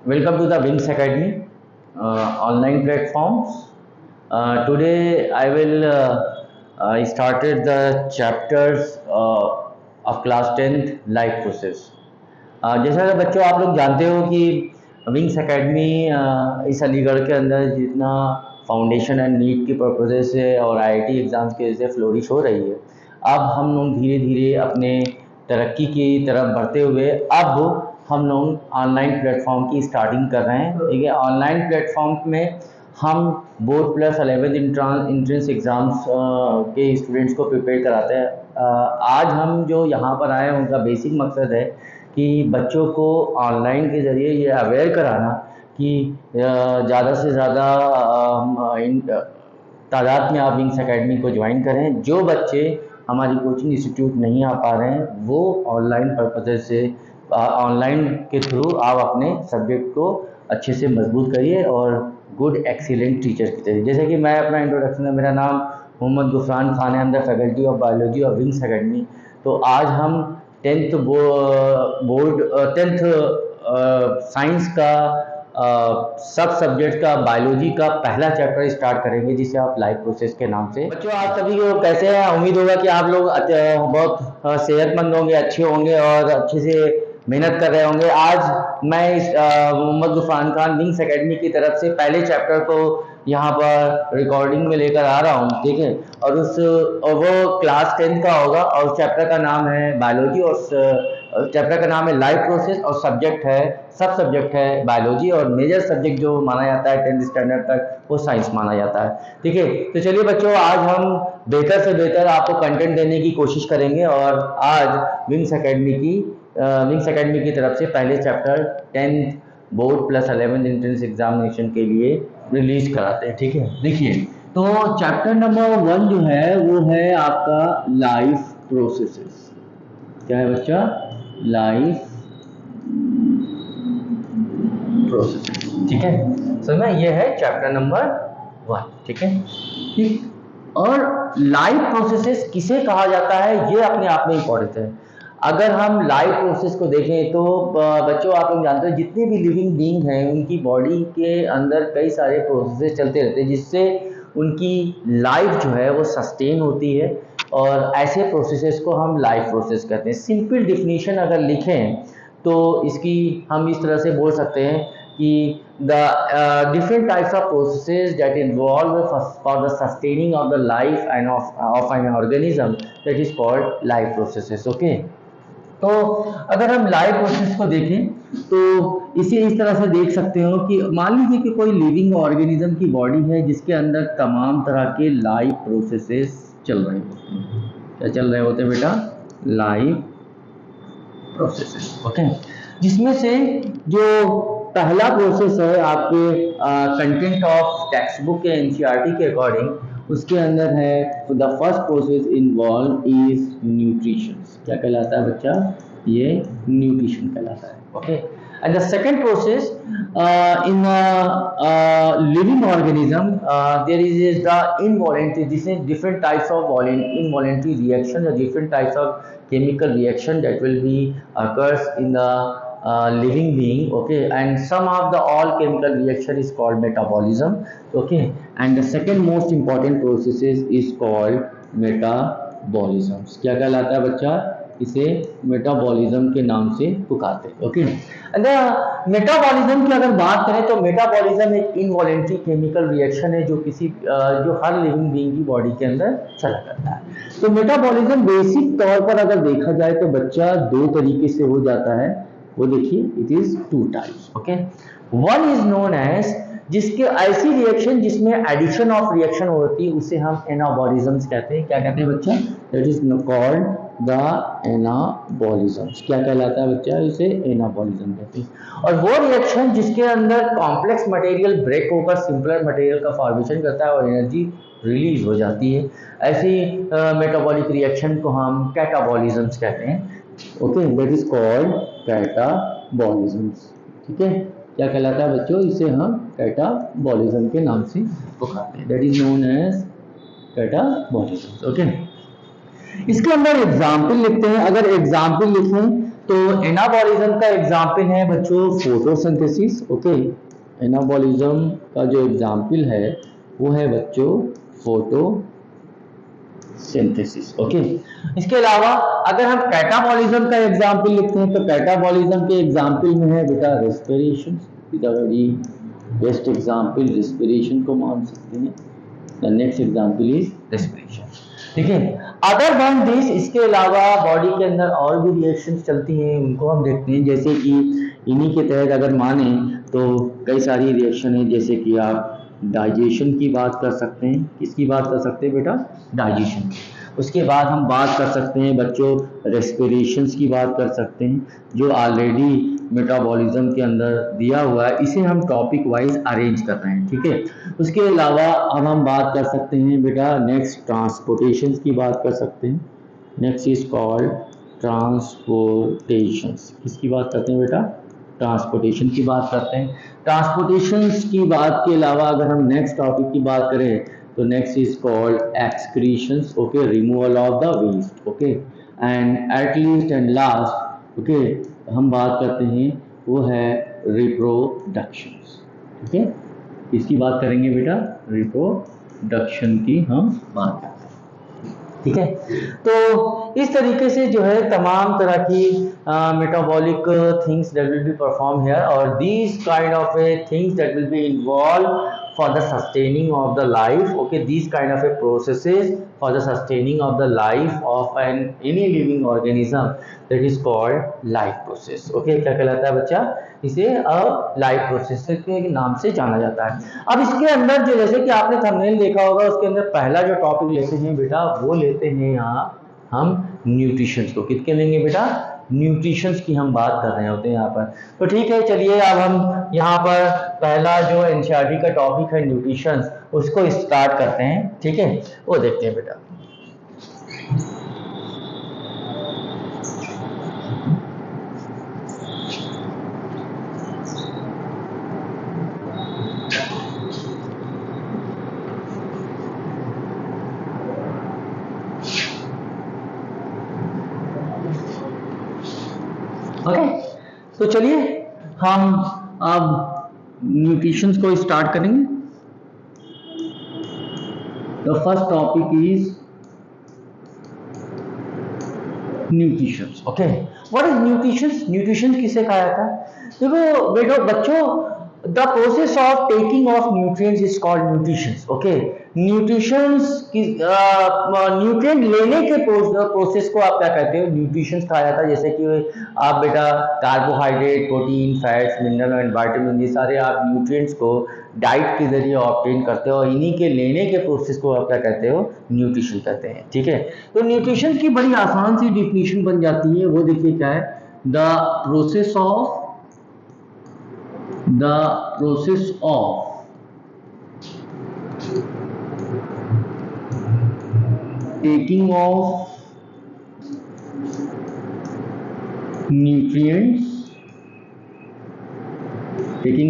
Welcome to the Wings Academy online platforms. Today I will started the chapters of class 10th life process. जैसा कि बच्चों आप लोग जानते हो कि विंग्स एकेडमी इस अलीगढ़ के अंदर जितना फाउंडेशन एंड नीट की पर्पज़ से और आईआईटी एग्ज़ाम्स के वजह से फ्लोरिश हो रही है, अब हम लोग धीरे धीरे अपने तरक्की की तरफ बढ़ते हुए अब हम लोग ऑनलाइन प्लेटफॉर्म की स्टार्टिंग कर रहे हैं। ठीक है, ऑनलाइन प्लेटफॉर्म में हम board plus 11th entrance exams के स्टूडेंट्स को प्रिपेयर कराते हैं। आज हम जो यहाँ पर आए हैं उनका बेसिक मकसद है कि बच्चों को ऑनलाइन के ज़रिए ये अवेयर कराना कि ज़्यादा से ज़्यादा तादाद में आप विंग्स एकेडमी को ज्वाइन करें। जो बच्चे हमारी कोचिंग इंस्टीट्यूट नहीं आ पा रहे हैं वो ऑनलाइन पर्पज़ से ऑनलाइन के थ्रू आप अपने सब्जेक्ट को अच्छे से मजबूत करिए और गुड एक्सीलेंट टीचर की तरह। जैसे कि मैं अपना इंट्रोडक्शन है, मेरा नाम मोहम्मद गुफरान खान है, अंदर faculty of biology of wings academy. तो आज हम टेंथ साइंस का सब सब्जेक्ट का बायोलॉजी का पहला चैप्टर स्टार्ट करेंगे जिसे आप लाइफ प्रोसेस के नाम से। बच्चों आप सभी को कैसे हैं? उम्मीद होगा कि आप लोग बहुत सेहतमंद होंगे, अच्छे होंगे और अच्छे से मेहनत कर रहे होंगे। आज मैं मोहम्मद गुफरान खान विंग्स एकेडमी की तरफ से पहले चैप्टर को यहाँ पर रिकॉर्डिंग में लेकर आ रहा हूँ। ठीक है, और वो क्लास 10 का होगा और चैप्टर का नाम है बायोलॉजी और चैप्टर का नाम है लाइफ प्रोसेस और सब सब्जेक्ट है बायोलॉजी और मेजर सब्जेक्ट जो माना जाता है 10th स्टैंडर्ड तक वो साइंस माना जाता है। ठीक है, तो चलिए बच्चों आज हम बेहतर से बेहतर आपको कंटेंट देने की कोशिश करेंगे और आज विंग्स एकेडमी की तरफ से पहले chapter 10th board plus 11th entrance examination के लिए रिलीज कराते हैं। ठीक है, देखिए तो चैप्टर नंबर 1 जो है वो है आपका लाइफ प्रोसेसेस। क्या है बच्चा? Life processes. ठीक है, समझना, ये है चैप्टर नंबर 1। ठीक है, ठीक। और लाइफ प्रोसेसेस किसे कहा जाता है ये अपने आप में इंपॉर्टेंट है। अगर हम लाइफ प्रोसेस को देखें तो बच्चों आप लोग जानते हो जितने भी लिविंग बीइंग हैं उनकी बॉडी के अंदर कई सारे प्रोसेसेस चलते रहते हैं जिससे उनकी लाइफ जो है वो सस्टेन होती है और ऐसे प्रोसेसेस को हम लाइफ प्रोसेस कहते हैं। सिंपल डिफिनीशन अगर लिखें तो इसकी हम इस तरह से बोल सकते हैं कि the different types of processes that involve for the sustaining of the life and of an organism that is called life processes। okay, तो अगर हम लाइफ प्रोसेस को देखें तो इसे इस तरह से देख सकते हो कि मान लीजिए कि कोई लिविंग ऑर्गेनिज्म की बॉडी है जिसके अंदर तमाम तरह के लाइफ प्रोसेसेस चल रहे होते हैं। क्या चल रहे होते हैं बेटा? Life processes. ओके, जिसमें से जो पहला प्रोसेस है आपके कंटेंट ऑफ टेक्स्ट बुक के एनसीईआरटी के अकॉर्डिंग उसके अंदर है the first process involve is nutrition. क्या कहलाता है बच्चा? ये न्यूट्रिशन कहलाता है। Okay, and the second process in living organism there is the involuntary. This is different types of involuntary reaction और different types of chemical reaction that will be occurs in the living being। okay, and some of the all chemical reaction is called metabolism। okay, and the second most important process is called metabolism। क्या कहलाता है बच्चा? इसे metabolism के नाम से पुकारते हैं। ओके, मेटाबॉलिज्म की अगर बात करें तो मेटाबॉलिज्म एक इनवॉलेंट्री केमिकल रिएक्शन है जो हर लिविंग बीइंग की बॉडी के अंदर चला करता है। तो मेटाबॉलिज्म बेसिक तौर पर अगर देखा जाए तो बच्चा दो तरीके से हो जाता है। वो देखिए, it is 2 types. Okay, one is known as जिसके ऐसी रिएक्शन जिसमें एडिशन ऑफ रिएक्शन होती है उसे हम एनाबॉलिज्म्स कहते हैं। क्या कहते हैं बच्चा? That is called the anabolisms. क्या कहलाता है बच्चा? इसे एनाबॉलिज्म कहते हैं। और वो रिएक्शन जिसके अंदर कॉम्प्लेक्स मटेरियल ब्रेक होकर सिंपलर मटेरियल का फॉर्मेशन करता है और एनर्जी रिलीज हो जाती है, ऐसी मेटाबॉलिक रिएक्शन को हम कैटाबॉलिज्म्स कहते हैं। Okay, that is called catabolisms. ठीक है, क्या कहलाता है बच्चों? इसे हम कैटाबॉलिज्म के नाम से पुकारते हैं। That is known as catabolism. Okay, इसके अंदर एग्जाम्पल लिखते हैं। अगर एग्जाम्पल लिखें तो एनाबॉलिज्म का एग्जाम्पल है बच्चों फोटोसिंथेसिस। ओके, एनाबॉलिज्म का जो एग्जाम्पल है वो है बच्चों फोटोसिंथेसिस। ओके, इसके अलावा अगर हम कैटाबॉलिज्म का एग्जाम्पल लिखते हैं तो कैटाबॉलिज्म के एग्जाम्पल में है बेटा respiration, very best example respiration को मान सकते हैं। The next example is respiration. ठीक है, अदर देन दिस, इसके अलावा बॉडी के अंदर और भी रिएक्शंस चलती हैं, उनको हम देखते हैं। जैसे कि इन्हीं के तहत अगर माने तो कई सारी रिएक्शन है, जैसे कि आप डाइजेशन की बात कर सकते हैं। किसकी बात कर सकते हैं बेटा? डाइजेशन। उसके बाद हम बात कर सकते हैं बच्चों रेस्पिरेशंस की बात कर सकते हैं, जो ऑलरेडी मेटाबॉलिज्म के अंदर दिया हुआ है, इसे हम टॉपिक वाइज अरेंज कर रहे हैं। ठीक है, उसके अलावा अब हम बात कर सकते हैं बेटा नेक्स्ट ट्रांसपोर्टेशन की बात कर सकते हैं। Next is called transportations. किसकी बात करते हैं बेटा? ट्रांसपोर्टेशन की बात करते हैं। ट्रांसपोर्टेशंस की बात के अलावा अगर हम नेक्स्ट टॉपिक की बात करें तो next is called excretions. Okay, removal of the waste. Okay, and at least and last okay हम बात करते हैं वो है रिप्रोडक्शंस। ठीक है, इसकी बात करेंगे बेटा, रिप्रोडक्शन की हम बात करते हैं। ठीक है, तो इस तरीके से जो है तमाम तरह की metabolic things that will be perform here, और these kind of a things that will be involve for the sustaining of the life. Okay, these kind of a processes for the sustaining of the life of any living organism, that is called life process. Okay, क्या कहलाता है बच्चा? इसे life process के नाम से जाना जाता है। अब इसके अंदर जो, जैसे कि आपने थंबनेल देखा होगा, उसके अंदर पहला जो टॉपिक लेते हैं बेटा वो लेते हैं यहाँ हम न्यूट्रिशन को। किसके लेंगे बेटा? न्यूट्रिशंस की हम बात कर रहे होते हैं यहाँ पर। तो ठीक है, चलिए अब हम यहाँ पर पहला जो एनसीईआरटी का टॉपिक है न्यूट्रिशंस, उसको स्टार्ट करते हैं। ठीक है, वो देखते हैं बेटा। ओके, तो चलिए हम अब न्यूट्रिशंस को स्टार्ट करेंगे। The first topic is nutritions. Okay, what is nutritions? Nutrition किसे कहा जाता है? देखो बेटो बच्चों, the process of taking of nutrients is called nutritions. Okay, nutritions की न्यूट्रिएंट लेने के प्रोसेस को आप क्या कहते हो? न्यूट्रिशंस कहा जाता है। जैसे कि आप बेटा carbohydrate, protein, fats, mineral and vitamin, ये सारे आप न्यूट्रिएंट्स को डाइट के जरिए ऑब्टेन करते हो, और इन्हीं के लेने के प्रोसेस को आप क्या कहते हो? न्यूट्रिशन कहते हैं। ठीक है, तो न्यूट्रिशन की बड़ी आसान सी डिफिनीशन बन जाती है, वो देखिए क्या है? The process of taking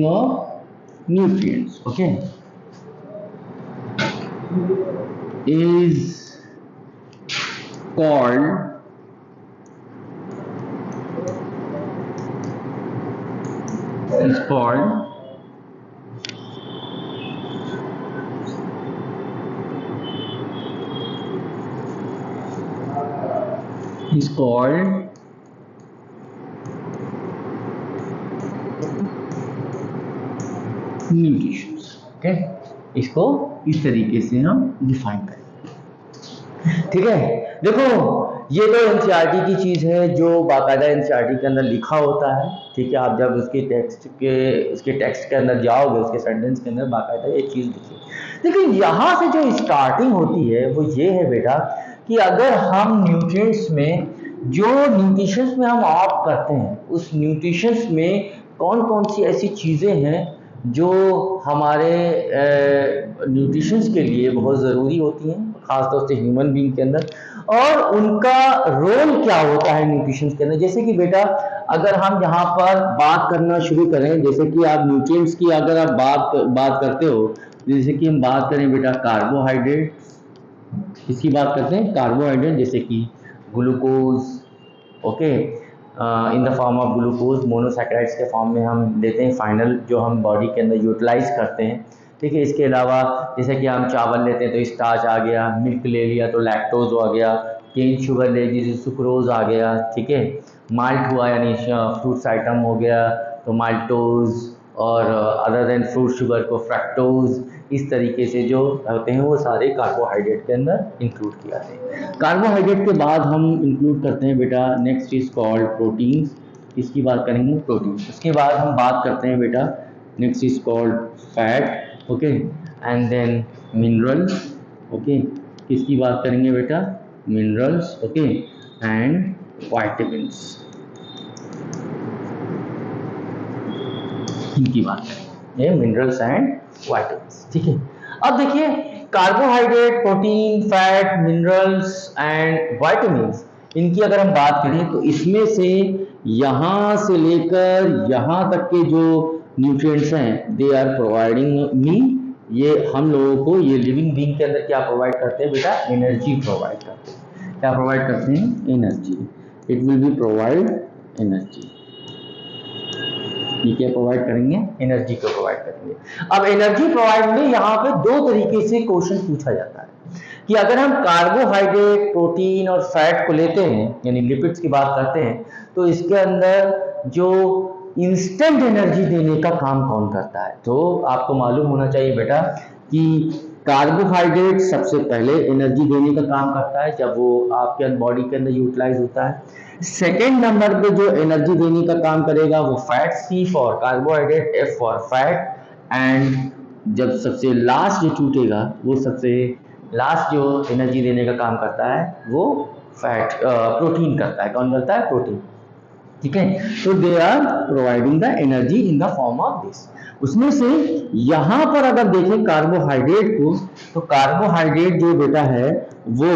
of nutrients, okay, is called nutrition. Okay, इसको इस तरीके से हम डिफाइन करें। ठीक है, देखो ये तो एनसीईआरटी की चीज है जो बाकायदा एनसीईआरटी के अंदर लिखा होता है। ठीक है, आप जब उसके टेक्स्ट के अंदर जाओगे, उसके सेंटेंस के अंदर बाकायदा ये चीज लिखी। लेकिन यहाँ से जो स्टार्टिंग होती है वो ये है बेटा कि अगर हम न्यूट्रिएंट्स में, जो न्यूट्रिशंस में हम ऑप्ट करते हैं, उस न्यूट्रिशंस में कौन कौन सी ऐसी चीज़ें हैं जो हमारे न्यूट्रिशंस के लिए बहुत ज़रूरी होती हैं, खासतौर से ह्यूमन बीइंग के अंदर, और उनका रोल क्या होता है न्यूट्रिशंस के अंदर। जैसे कि बेटा अगर हम यहाँ पर बात करना शुरू करें, जैसे कि आप न्यूट्रिएंट्स की अगर आप बात करते हो, जैसे कि हम बात करें बेटा कार्बोहाइड्रेट, इसकी बात करते हैं कार्बोहाइड्रेट, जैसे कि glucose, okay, in the form of glucose, monosaccharides के फॉर्म में हम लेते हैं फाइनल, जो हम बॉडी के अंदर यूटिलाइज करते हैं। ठीक है, इसके अलावा जैसे कि हम चावल लेते हैं तो स्टार्च आ गया, मिल्क ले लिया तो लैक्टोज आ गया, केन शुगर ले लीजिए सुक्रोज आ गया। ठीक है, माल्ट हुआ यानी फ्रूट्स आइटम हो गया तो माल्टोज, और अदर देन फ्रूट शुगर को फ्रैक्टोज, इस तरीके से जो होते हैं वो सारे कार्बोहाइड्रेट के अंदर इंक्लूड किए जाते हैं। कार्बोहाइड्रेट के बाद हम इंक्लूड करते हैं बेटा नेक्स्ट इज कॉल्ड प्रोटीन्स। इसकी बात करेंगे प्रोटीन। उसके बाद हम बात करते हैं बेटा next is called fat, okay, and then minerals, okay. किसकी बात करेंगे बेटा? मिनरल्स, ओके, एंड वाइटामिन्स, इनकी बात करेंगे, ये मिनरल्स एंड वाइटामिन्स। ठीक है, अब देखिए carbohydrate, protein, fat, minerals and vitamins, इनकी अगर हम बात करें तो इसमें से यहाँ से लेकर यहाँ तक के जो न्यूट्रिएंट्स हैं दे आर प्रोवाइडिंग मी, ये हम लोगों को, ये लिविंग बीइंग के अंदर क्या प्रोवाइड करते हैं बेटा? एनर्जी प्रोवाइड करते हैं। क्या प्रोवाइड करते हैं? Energy. It will be provide energy. ये क्या प्रोवाइड करेंगे? एनर्जी को प्रोवाइड करेंगे। अब एनर्जी प्रोवाइड में यहाँ पे दो तरीके से क्वेश्चन पूछा जाता है कि अगर हम कार्बोहाइड्रेट, प्रोटीन और फैट को लेते हैं यानी लिपिड्स की बात करते हैं तो इसके अंदर जो इंस्टेंट एनर्जी देने का काम कौन करता है? तो आपको मालूम होना चाहिए बेटा कि कार्बोहाइड्रेट सबसे पहले एनर्जी देने का काम करता है जब वो आपके बॉडी के अंदर यूटिलाइज होता है। सेकेंड नंबर पे जो एनर्जी देने का काम करेगा वो fat, C for carbohydrate, F for fat, and जब सबसे लास्ट जो टूटेगा वो सबसे लास्ट जो एनर्जी देने का काम करता है वो फैट, प्रोटीन करता है। कौन करता है? प्रोटीन। ठीक है, तो they are providing the energy in the form of this. उसमें से यहां पर अगर देखें कार्बोहाइड्रेट को, तो कार्बोहाइड्रेट जो बेटा है वो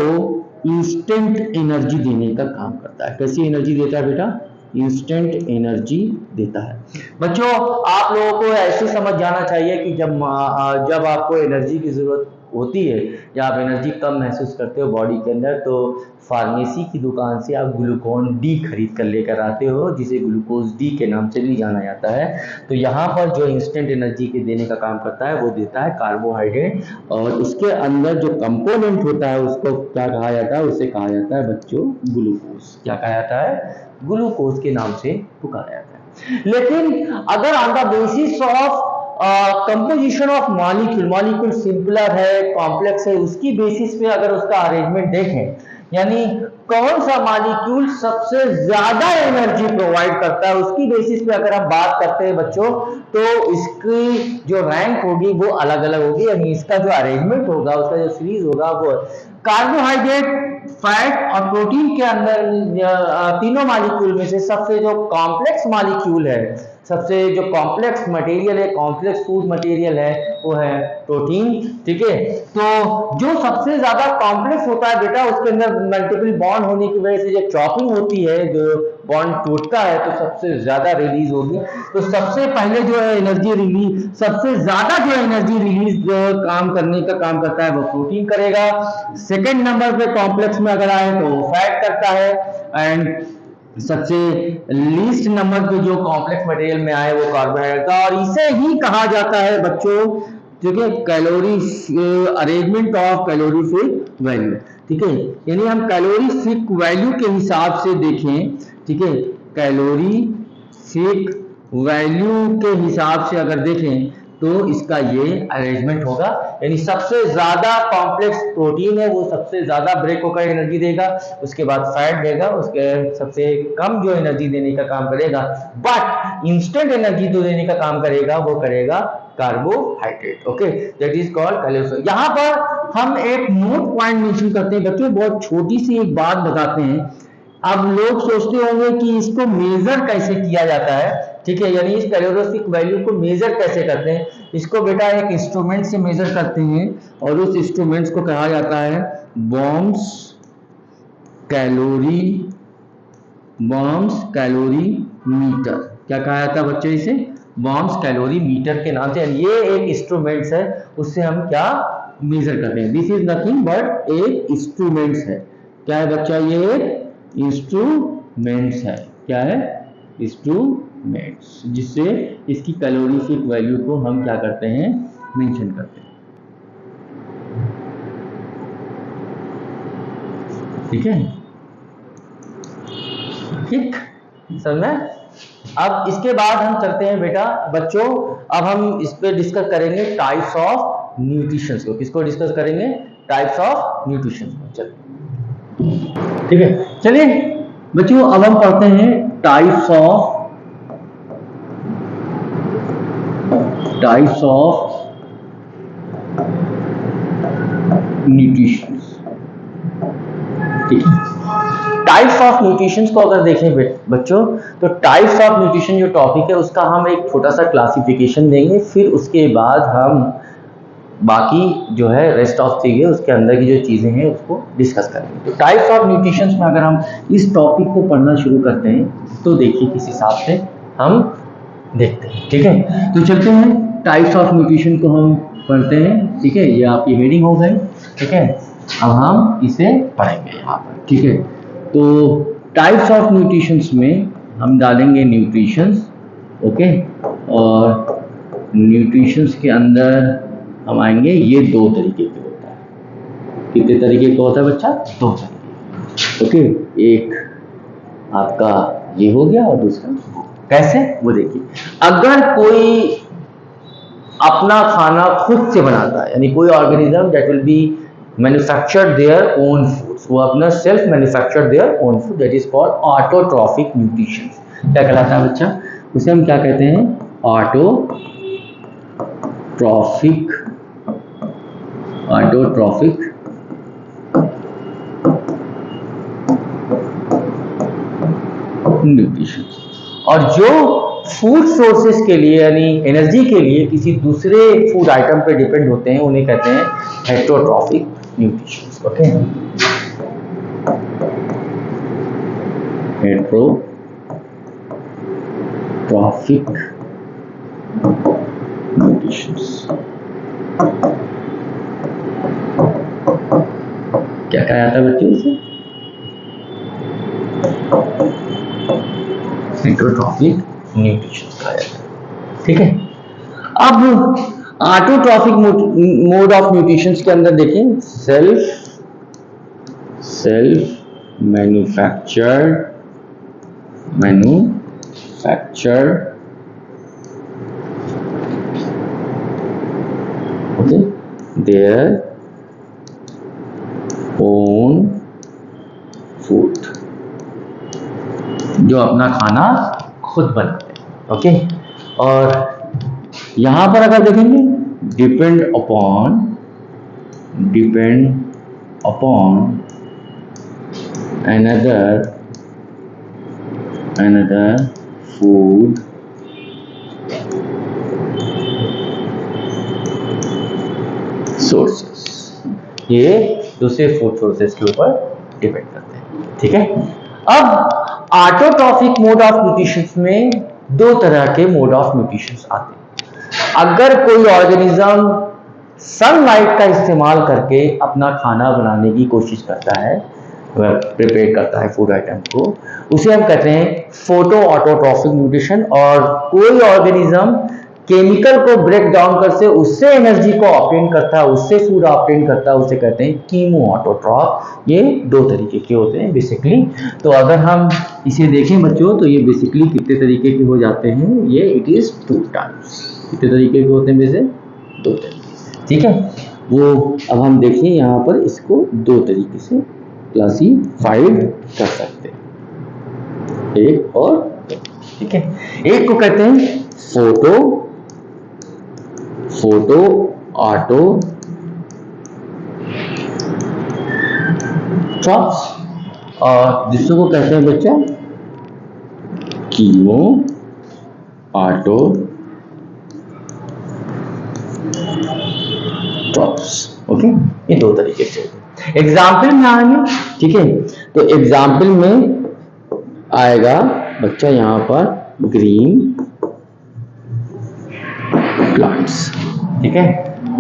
इंस्टेंट एनर्जी देने का काम करता है। कैसी एनर्जी देता है बेटा? इंस्टेंट एनर्जी देता है। बच्चों आप लोगों को ऐसे समझ जाना चाहिए कि जब आपको एनर्जी की जरूरत होती है या आप एनर्जी कम महसूस करते हो बॉडी के अंदर, तो फार्मेसी की दुकान से आप ग्लूकोन डी खरीद कर लेकर आते हो, जिसे ग्लूकोज डी के नाम से भी जाना जाता है। तो यहाँ पर जो इंस्टेंट एनर्जी के देने का काम करता है वो देता है कार्बोहाइड्रेट, और उसके अंदर जो कंपोनेंट होता है उसको क्या कहा जाता है? उसे कहा जाता है बच्चों ग्लूकोज। क्या कहा जाता है? ग्लूकोज के नाम से पुकारा जाता है। लेकिन अगर on the basis of composition of molecule, molecule simpler है, कॉम्प्लेक्स है, उसकी बेसिस पे अगर उसका अरेंजमेंट देखें, यानी कौन सा मॉलिक्यूल सबसे ज्यादा एनर्जी प्रोवाइड करता है, उसकी बेसिस पे अगर हम बात करते हैं बच्चों, तो इसकी जो रैंक होगी वो अलग अलग होगी, यानी इसका जो अरेंजमेंट होगा, उसका जो सीरीज होगा वो कार्बोहाइड्रेट, फैट और प्रोटीन के अंदर तीनों मॉलिक्यूल में से सबसे जो कॉम्प्लेक्स मॉलिक्यूल है, सबसे जो कॉम्प्लेक्स मटेरियल है, कॉम्प्लेक्स फूड मटेरियल है, वो है प्रोटीन। ठीक है, तो जो सबसे ज्यादा कॉम्प्लेक्स होता है बेटा, उसके अंदर मल्टीपल बॉन्ड होने की वजह से जो चॉपिंग होती है, जो बॉन्ड टूटता है तो सबसे ज्यादा रिलीज होगी। तो सबसे पहले जो है एनर्जी रिलीज, सबसे ज्यादा जो एनर्जी रिलीज काम करने का काम करता है वो प्रोटीन करेगा। सेकेंड नंबर पे कॉम्प्लेक्स में अगर आए तो वो फैट करता है, एंड सबसे लीस्ट नंबर पे जो कॉम्प्लेक्स मटेरियल में आए वो कार्बोहाइड्रेट का, और इसे ही कहा जाता है बच्चों, ठीक है, calorie arrangement of calorific value. ठीक है, यानी हम कैलोरीफिक वैल्यू के हिसाब से देखें, ठीक है, कैलोरीफिक वैल्यू के हिसाब से अगर देखें तो इसका ये अरेंजमेंट होगा, यानी सबसे ज्यादा कॉम्प्लेक्स प्रोटीन है वो सबसे ज्यादा ब्रेक होकर एनर्जी देगा, उसके बाद फैट देगा, उसके सबसे कम जो एनर्जी देने का काम करेगा बट इंस्टेंट एनर्जी जो देने का काम करेगा वो करेगा carbohydrate. Okay, that is called calorie. यहाँ पर हम एक नोट पॉइंट मेंशन करते हैं बच्चों, बहुत छोटी सी एक बात बताते हैं। अब लोग सोचते होंगे कि इसको मेजर कैसे किया जाता है, ठीक है, यानी इस कैलोरीफिक वैल्यू को मेजर कैसे करते हैं। इसको बेटा एक इंस्ट्रूमेंट से मेजर करते हैं और उस इंस्ट्रूमेंट्स को कहा जाता है बॉम्ब्स कैलोरी मीटर। क्या कहा जाता है बच्चों? इसे बॉम्ब्स कैलोरी मीटर के नाम से। ये एक इंस्ट्रूमेंट्स है, उससे हम क्या मेजर करते हैं। दिस इज नथिंग बट एक इंस्ट्रूमेंट्स है। क्या है बच्चा? ये एक इंस्ट्रूमेंट्स है। क्या है, एस्टिमेट्स, जिससे इसकी कैलोरीफिक वैल्यू को हम क्या करते हैं, मेंशन करते हैं। ठीक है, ठीक समझ में। अब इसके बाद हम चलते हैं बेटा बच्चों, अब हम इस पे डिस्कस करेंगे टाइप्स ऑफ न्यूट्रिशन को। किसको डिस्कस करेंगे, टाइप्स ऑफ न्यूट्रिशन को। चलिए ठीक है, चलिए बच्चों अब हम पढ़ते हैं टाइप्स ऑफ न्यूट्रिशन। ठीक है, टाइप्स ऑफ न्यूट्रिशन को अगर देखें बच्चों, तो टाइप्स ऑफ न्यूट्रिशन जो टॉपिक है उसका हम एक छोटा सा क्लासिफिकेशन देंगे, फिर उसके बाद हम बाकी जो है रेस्ट ऑफ चीजें उसके अंदर की जो चीजें हैं उसको डिस्कस करेंगे। तो टाइप्स ऑफ न्यूट्रिशन में अगर हम इस टॉपिक को पढ़ना शुरू करते हैं तो देखिए किस हिसाब से हम देखते हैं। ठीक है, तो चलते हैं टाइप्स ऑफ न्यूट्रिशन को हम पढ़ते हैं। ठीक है, ये आपकी हेडिंग हो गई। ठीक है, अब हम इसे पढ़ेंगे यहाँ पर। ठीक है, तो टाइप्स ऑफ न्यूट्रिशंस में हम डालेंगे न्यूट्रिशंस। ओके, और न्यूट्रिशंस के अंदर हम आएंगे, ये दो तरीके के होता है। कितने तरीके का होता है बच्चा, दो तरीके। ओके, एक आपका ये हो गया और दूसरा कैसे, वो देखिए। अगर कोई अपना खाना खुद से बनाता है, यानी कोई organism that will be manufactured their own foods, वो अपना self manufactured their own food, that is called autotrophic nutrition. क्या कहलाता है बच्चा, उसे हम क्या कहते हैं, ऑटोट्रॉफिक न्यूट्रिशन। और जो फूड सोर्सेस के लिए यानी एनर्जी के लिए किसी दूसरे फूड आइटम पे डिपेंड होते हैं, उन्हें कहते हैं heterotrophic nutrition. Okay, heterotrophic nutrition. क्या कहा जाता है बच्चों इसे, हेटेरोट्रॉफिक न्यूट्रिशन कहा जाता है। ठीक है, अब ऑटोट्रॉफिक मोड ऑफ न्यूट्रिशन के अंदर देखें, self manufactured okay their own food, जो अपना खाना खुद बनाते हैं। ओके, और यहां पर अगर देखेंगे, depend upon another food sources, ये दूसरे फूड सोर्सेस के ऊपर डिपेंड करते हैं। ठीक है, अब ऑटोट्रॉफिक मोड ऑफ न्यूट्रिशन में दो तरह के मोड ऑफ न्यूट्रिशन आते हैं। अगर कोई ऑर्गेनिज्म सनलाइट का इस्तेमाल करके अपना खाना बनाने की कोशिश करता है, प्रिपेयर करता है फूड आइटम को, उसे हम कहते हैं फोटो ऑटोट्रॉफिक न्यूट्रिशन। और कोई ऑर्गेनिज्म केमिकल को ब्रेक डाउन करके उससे एनर्जी को ऑब्टेन करता है, उससे फूड ऑब्टेन करता है, उसे कहते हैं कीमो ऑटोट्रॉफ। ये दो तरीके के होते हैं बेसिकली। तो अगर हम इसे देखें बच्चों, तो ये बेसिकली कितने तरीके के हो जाते हैं, ये इट इज 2 टाइप्स। कितने तरीके के होते हैं, वैसे 2 तरीके। ठीक है, वो अब हम देखें यहाँ पर इसको 2 तरीके से क्लासिफाइड कर सकते हैं, एक और एक। ठीक है, एक को कहते हैं फोटो ऑटोट्रॉफ्स, और दूसरे को कहते हैं बच्चा कीमो ऑटोट्रॉफ्स। ओके, ये 2 तरीके से होते हैं। एग्जाम्पल में आएंगे। ठीक है, तो एग्जाम्पल में आएगा बच्चा यहाँ पर ग्रीन प्लांट्स। ठीक है,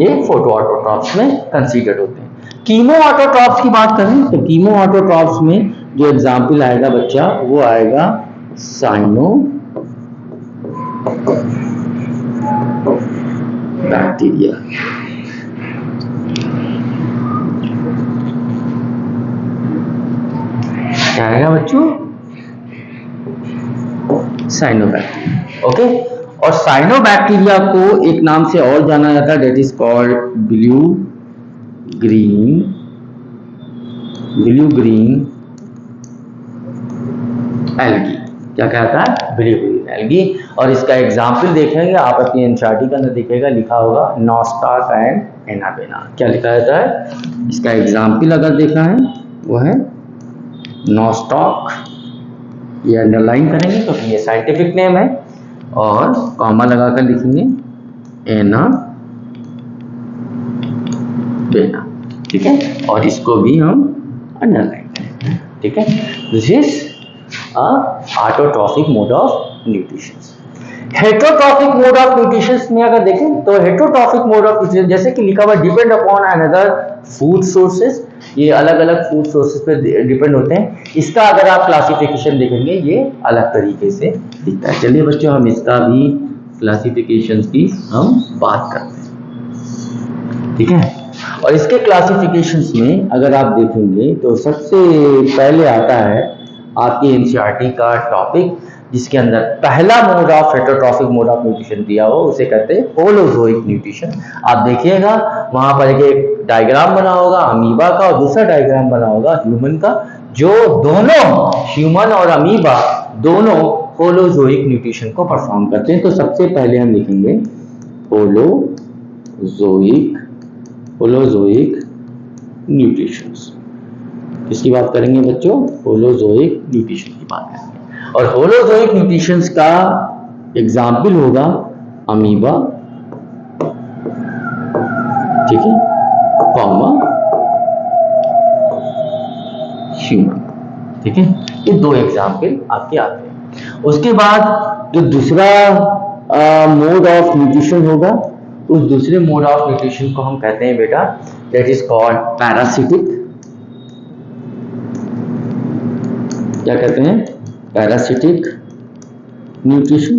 ये फोटो ऑटोट्रॉफ्स में कंसीडर्ड होते हैं। कीमो ऑटोट्रॉफ्स की बात करें तो कीमो ऑटोट्रॉफ्स में जो एग्जाम्पल आएगा बच्चा, वो आएगा साइनो बैक्टीरिया। क्या आएगा बच्चों? साइनोबैक्टीरिया। ओके, और साइनोबैक्टीरिया को एक नाम से और जाना जाता है, that is called blue green algae. क्या कहता है? Blue green algae. और इसका एग्जाम्पल देखेंगे आप अपनी एनसीईआरटी के अंदर, दिखेगा लिखा होगा नॉस्टॉक एंड एनाबेना। क्या लिखा रहता है? इसका एग्जाम्पल अगर देखा है वो है नॉस्टॉक, ये अंडरलाइन करेंगे क्योंकि ये साइंटिफिक नेम है, और कॉमा लगाकर लिखेंगे एनाबेना। ठीक है, और इसको भी हम अंडरलाइन करेंगे। ठीक है, this is autotrophic mode of nutrition. Heterotrophic mode of nutrition में अगर देखें तो हेटरोट्रॉफिक मोड ऑफ न्यूट्रिशन जैसे कि लिखा हुआ depend upon another food sources, ये अलग अलग फूड सोर्सेज पे डिपेंड होते हैं। इसका अगर आप क्लासिफिकेशन देखेंगे ये अलग तरीके से दिखता है। चलिए बच्चों, हम इसका भी क्लासिफिकेशन की हम बात करते हैं। ठीक है, और इसके क्लासिफिकेशंस में अगर आप देखेंगे तो सबसे पहले आता है आपकी एनसीईआरटी का टॉपिक, जिसके अंदर पहला mode of heterotrophic mode of nutrition दिया हो, उसे कहते हैं होलोजोइक न्यूट्रिशन। आप देखिएगा वहां पर एक डायग्राम बना होगा अमीबा का और दूसरा डायग्राम बना होगा ह्यूमन का, जो दोनों ह्यूमन और अमीबा दोनों होलोजोइक न्यूट्रिशन को परफॉर्म करते हैं। तो सबसे पहले हम लिखेंगे होलोजोइक न्यूट्रिशन। किसकी बात करेंगे बच्चों? होलोजोइक न्यूट्रिशन की बात करेंगे। और होलोजोइक न्यूट्रिशंस का एग्जाम्पल होगा अमीबा, ठीक है, कॉमा ह्यूमन। ठीक है, ये दो एग्जाम्पल आपके आते हैं। उसके बाद जो दूसरा मोड ऑफ न्यूट्रिशन होगा, उस दूसरे मोड ऑफ न्यूट्रिशन को हम कहते हैं बेटा दैट इज कॉल्ड पैरासिटिक। क्या कहते हैं? Parasitic nutrition.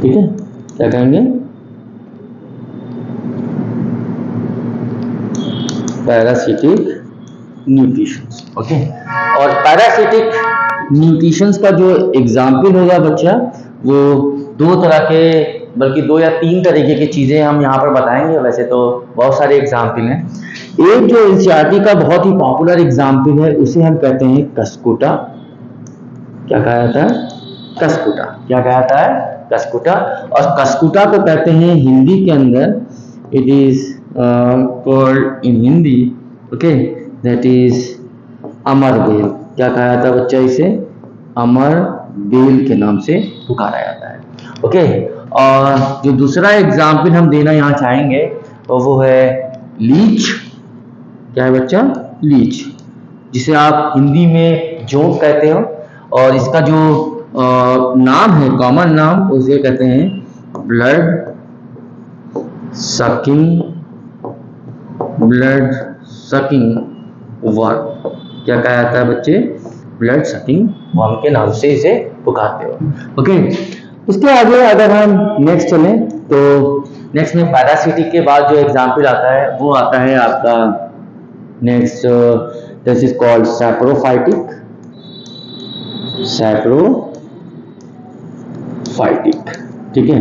ठीक है, क्या कहेंगे? Parasitic nutrition. ओके, और पैरासिटिक न्यूट्रिशंस का जो एग्जाम्पल होगा बच्चा, वो दो तरह के, बल्कि दो या तीन तरीके की चीजें हम यहाँ पर बताएंगे। वैसे तो बहुत सारे एग्जाम्पल हैं। एक जो एनसीईआरटी का बहुत ही पॉपुलर एग्जाम्पल है उसे हम कहते हैं कसकुटा। क्या कहा जाता है? कसकुटा। क्या कहा जाता है? कसकुटा। और कसकुटा को कहते हैं हिंदी के अंदर, it is called in Hindi, okay, that is amar bel. क्या कहा जाता है बच्चा? इसे अमर बेल के नाम से पुकारा जाता है। ओके, और जो दूसरा एग्जाम्पल हम देना यहाँ चाहेंगे वो है लीच। क्या है बच्चा? लीच, जिसे आप हिंदी में जोंक कहते हो, और इसका जो नाम है, कॉमन नाम, उसे कहते हैं ब्लड सकिंग वर्म। क्या कहा जाता है बच्चे? ब्लड सकिंग वर्म के नाम से इसे पुकारते हो। ओके, इसके आगे अगर हम नेक्स्ट चलें तो नेक्स्ट में पैरासिटिक के बाद जो एग्जाम्पल आता है वो आता है आपका next, this is called saprophytic. ठीक है,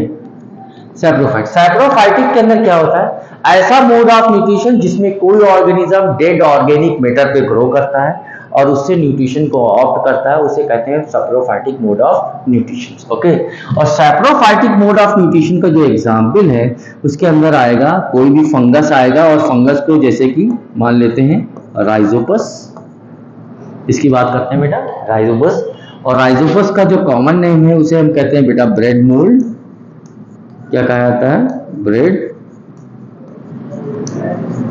सैप्रोफाइटिक के अंदर क्या होता है? ऐसा मोड ऑफ न्यूट्रिशन जिसमें कोई ऑर्गेनिज्म डेड ऑर्गेनिक मैटर पे ग्रो करता है और उससे न्यूट्रिशन को ऑप्ट करता है, उसे कहते हैं saprophytic mode of nutrition. Okay, और सैप्रोफाइटिक मोड ऑफ न्यूट्रिशन का जो एग्जाम्पल है उसके अंदर आएगा कोई भी फंगस आएगा, और फंगस को जैसे कि मान लेते हैं राइजोपस, इसकी बात करते हैं बेटा, राइजोपस। और राइजोपस का जो कॉमन नेम है उसे हम कहते हैं बेटा ब्रेड मोल्ड। क्या कहा जाता है? ब्रेड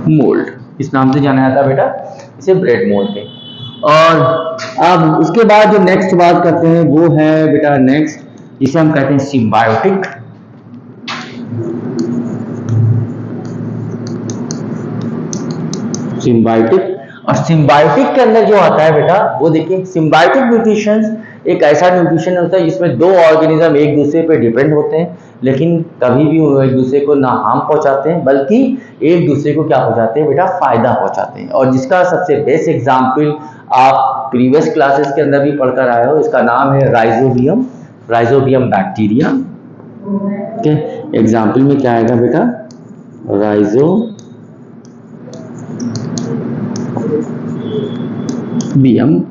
मोल्ड, इस नाम से जाना जाता है बेटा इसे, ब्रेड मोल्ड के। और अब उसके बाद जो नेक्स्ट बात करते हैं वो है बेटा नेक्स्ट, जिसे हम कहते हैं सिम्बायोटिक। और सिम्बायोटिक के अंदर जो आता है बेटा वो देखिए, सिम्बायोटिक न्यूट्रिशन एक ऐसा न्यूट्रिशन होता है जिसमें दो ऑर्गेनिज्म एक दूसरे पे डिपेंड होते हैं, लेकिन कभी भी वो एक दूसरे को ना हार्म पहुंचाते हैं बल्कि एक दूसरे को क्या पहुंचाते हैं बेटा, फायदा पहुंचाते हैं। और जिसका सबसे बेस्ट एग्जाम्पल आप प्रीवियस क्लासेस के अंदर भी पढ़कर आए हो, इसका नाम है rhizobium, rhizobium bacteria. Okay, example में क्या आएगा बेटा, राइजोबियम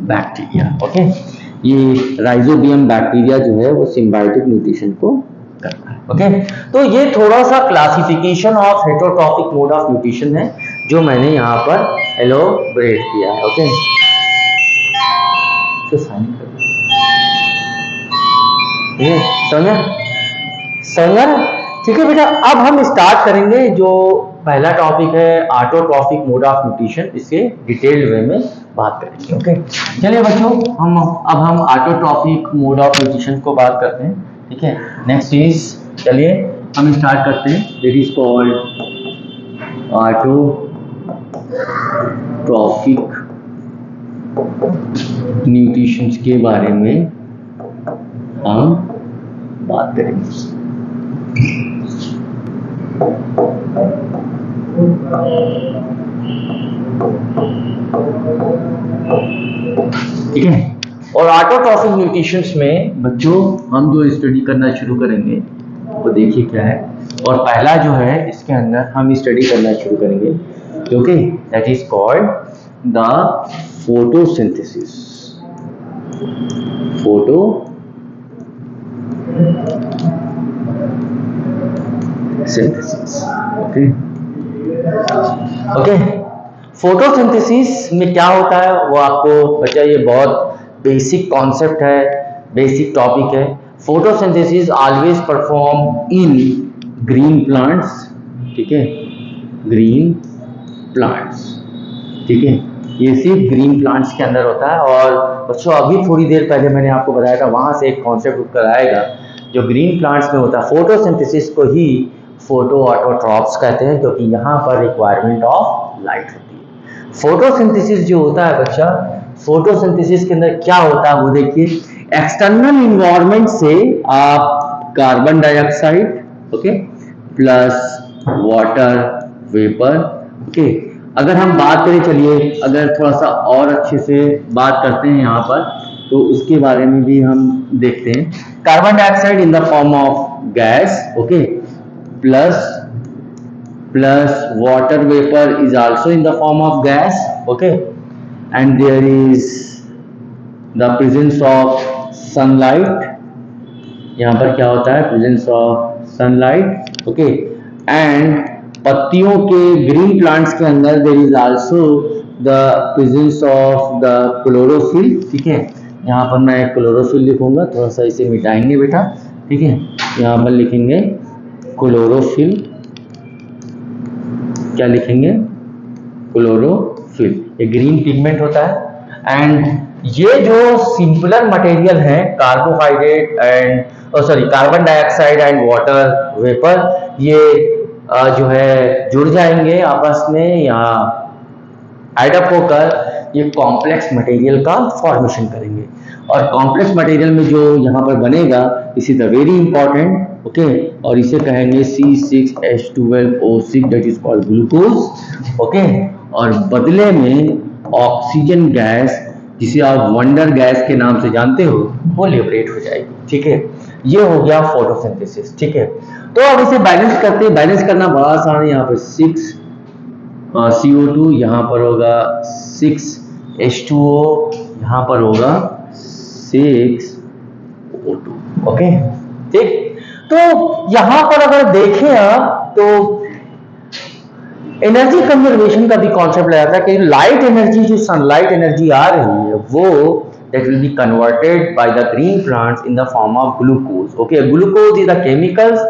बैक्टीरिया। ओके, ये राइजोबियम बैक्टीरिया जो है वो सिम्बायोटिक न्यूट्रिशन को करता है। ओके, तो ये थोड़ा सा classification of heterotrophic mode of nutrition है जो मैंने यहाँ पर एलोबरेट किया है। ओके, तो साइन कर समझा? ठीक है बेटा, अब हम स्टार्ट करेंगे जो पहला टॉपिक है ऑटोट्रॉफिक मोड ऑफ न्यूट्रिशन, इसके डिटेल्ड वे में बात करेंगे। ओके, चलिए बच्चों, अब हम ऑटोट्रॉफिक मोड ऑफ न्यूट्रिशन को बात करते हैं। ठीक है, नेक्स्ट इज, चलिए हम स्टार्ट करते हैं, it is called autotrophic nutrition के बारे में हम बात करेंगे। ठीक है, और ऑटोट्रॉफिक न्यूट्रिशंस में बच्चों हम जो स्टडी करना शुरू करेंगे वो देखिए क्या है, और पहला जो है इसके अंदर हम स्टडी करना शुरू करेंगे, okay, that is called the photosynthesis. Photosynthesis. Okay, photosynthesis में क्या होता है वो आपको बच्चा, ये बहुत बेसिक कॉन्सेप्ट है, बेसिक टॉपिक है। Photosynthesis always perform in green plants. ठीक है, ग्रीन प्लांट्स। ठीक है, ये सिर्फ ग्रीन प्लांट्स के अंदर होता है। और बच्चों अभी थोड़ी देर पहले मैंने आपको बताया था, वहां से एक कॉन्सेप्ट उठकर आएगा जो ग्रीन प्लांट्स में होता है। फोटोसिंथेसिस को ही फोटो ऑटोट्रॉप्स कहते हैं, क्योंकि यहाँ पर रिक्वायरमेंट ऑफ लाइट होती है। फोटोसिंथेसिस जो होता है बच्चा, फोटोसिंथेसिस के अंदर क्या होता है वो देखिए, एक्सटर्नल इन्वायरमेंट से आप carbon dioxide, okay, plus water vapour. Okay, अगर हम बात करें, चलिए अगर थोड़ा सा और अच्छे से बात करते हैं यहाँ पर, तो उसके बारे में भी हम देखते हैं। Carbon dioxide in the form of gas, okay, plus water vapor is also in the form of gas, okay, and there is the presence of sunlight। यहाँ पर क्या होता है, presence of sunlight, okay, and पत्तियों के green plants के अंदर there is also the presence of the chlorophyll। ठीक है, यहाँ पर मैं क्लोरोफिल लिखूंगा, थोड़ा सा इसे मिटाएंगे बेटा। ठीक है, यहाँ पर लिखेंगे क्लोरोफिल, क्या लिखेंगे, क्लोरोफिल, ये ग्रीन पिगमेंट होता है। एंड ये जो सिंपलर मटेरियल है, carbohydrate and carbon dioxide and water vapour, ये जो है जुड़ जाएंगे आपस में या एडअप होकर ये कॉम्प्लेक्स मटेरियल का फॉर्मेशन करेंगे। और कॉम्प्लेक्स मटेरियल में जो यहाँ पर बनेगा, इस is the very important, okay, और इसे कहेंगे C6H12O6, that is called glucose. Okay, और बदले में ऑक्सीजन गैस, जिसे आप वंडर गैस के नाम से जानते हो, वो लिबरेट हो जाएगी। ठीक है, ये हो गया फोटोसिंथेसिस। ठीक है, तो अब इसे बैलेंस करते हैं। बैलेंस करना बड़ा आसान है। यहाँ पर 6 CO2, यहाँ पर होगा 6 H2O, यहाँ पर होगा 6 O2। ओके, ठीक, तो यहां पर अगर देखें आप तो एनर्जी कंजर्वेशन का भी कॉन्सेप्ट लगाया था कि लाइट एनर्जी, जो सनलाइट एनर्जी आ रही है, वो that will be converted by the green plants in the form of glucose. Okay, glucose is the chemicals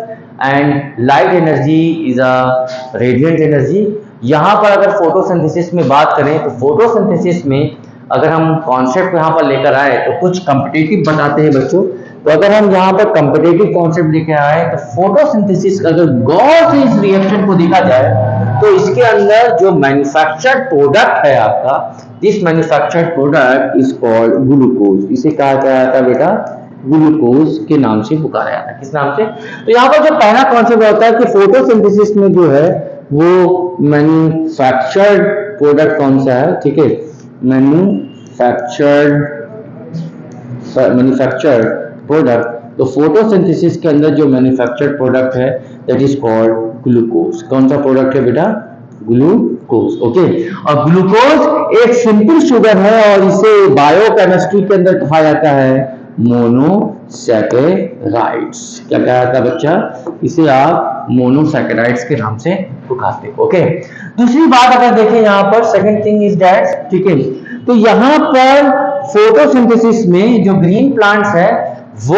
and light energy is a radiant energy. यहां पर अगर फोटोसिंथेसिस में बात करें तो फोटोसिंथेसिस में अगर हम कॉन्सेप्ट यहाँ पर लेकर आए तो कुछ कॉम्पिटिटिव बताते हैं बच्चों। तो अगर हम यहाँ पर कॉम्पिटिटिव कॉन्सेप्ट लेकर आए तो फोटोसिंथेसिस, अगर गौर से इस रिएक्शन को देखा जाए तो इसके अंदर जो मैन्युफैक्चर्ड प्रोडक्ट है आपका, this manufactured product is called glucose. इसे कहा जाता है बेटा ग्लूकोज के नाम से पुकारा जाता है। किस नाम से? तो यहाँ पर जो पहला कॉन्सेप्ट होता है कि फोटोसिंथेसिस में जो है वो मैन्युफैक्चर्ड प्रोडक्ट कौन सा है, ठीक है, मैन्युफैक्चर्ड प्रोडक्ट। तो फोटोसिंथेसिस के अंदर जो मैन्युफैक्चर्ड प्रोडक्ट है दैट इज कॉल्ड ग्लूकोज। कौन सा प्रोडक्ट है बेटा? ग्लूकोज। ओके, और ग्लूकोज एक सिंपल शुगर है और इसे बायोकेमिस्ट्री के अंदर कहा जाता है मोनोसैकेराइड्स। क्या कहा जाता है बच्चा? इसे आप मोनोसैकेराइड्स के नाम से पुकारते हो। ओके, दूसरी बात अगर देखें यहाँ पर, सेकंड थिंग इज दैट, ठीक है, तो यहाँ पर फोटोसिंथेसिस में जो ग्रीन प्लांट्स है वो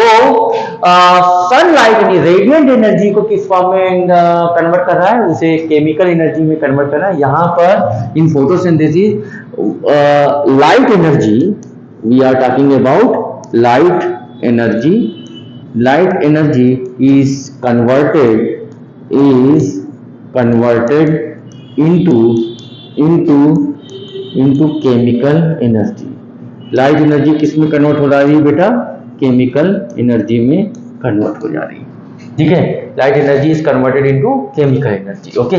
सनलाइट यानी रेडिएंट एनर्जी को किस फॉर्म में कन्वर्ट कर रहा है? उसे केमिकल एनर्जी में कन्वर्ट कर रहा है। यहाँ पर in photosynthesis light energy, we are talking about light energy is converted into chemical energy. Light energy किस में कन्वर्ट हो रही है बेटा? केमिकल एनर्जी में कन्वर्ट हो जा रही है, ठीक है। Light energy is converted into chemical energy. Okay,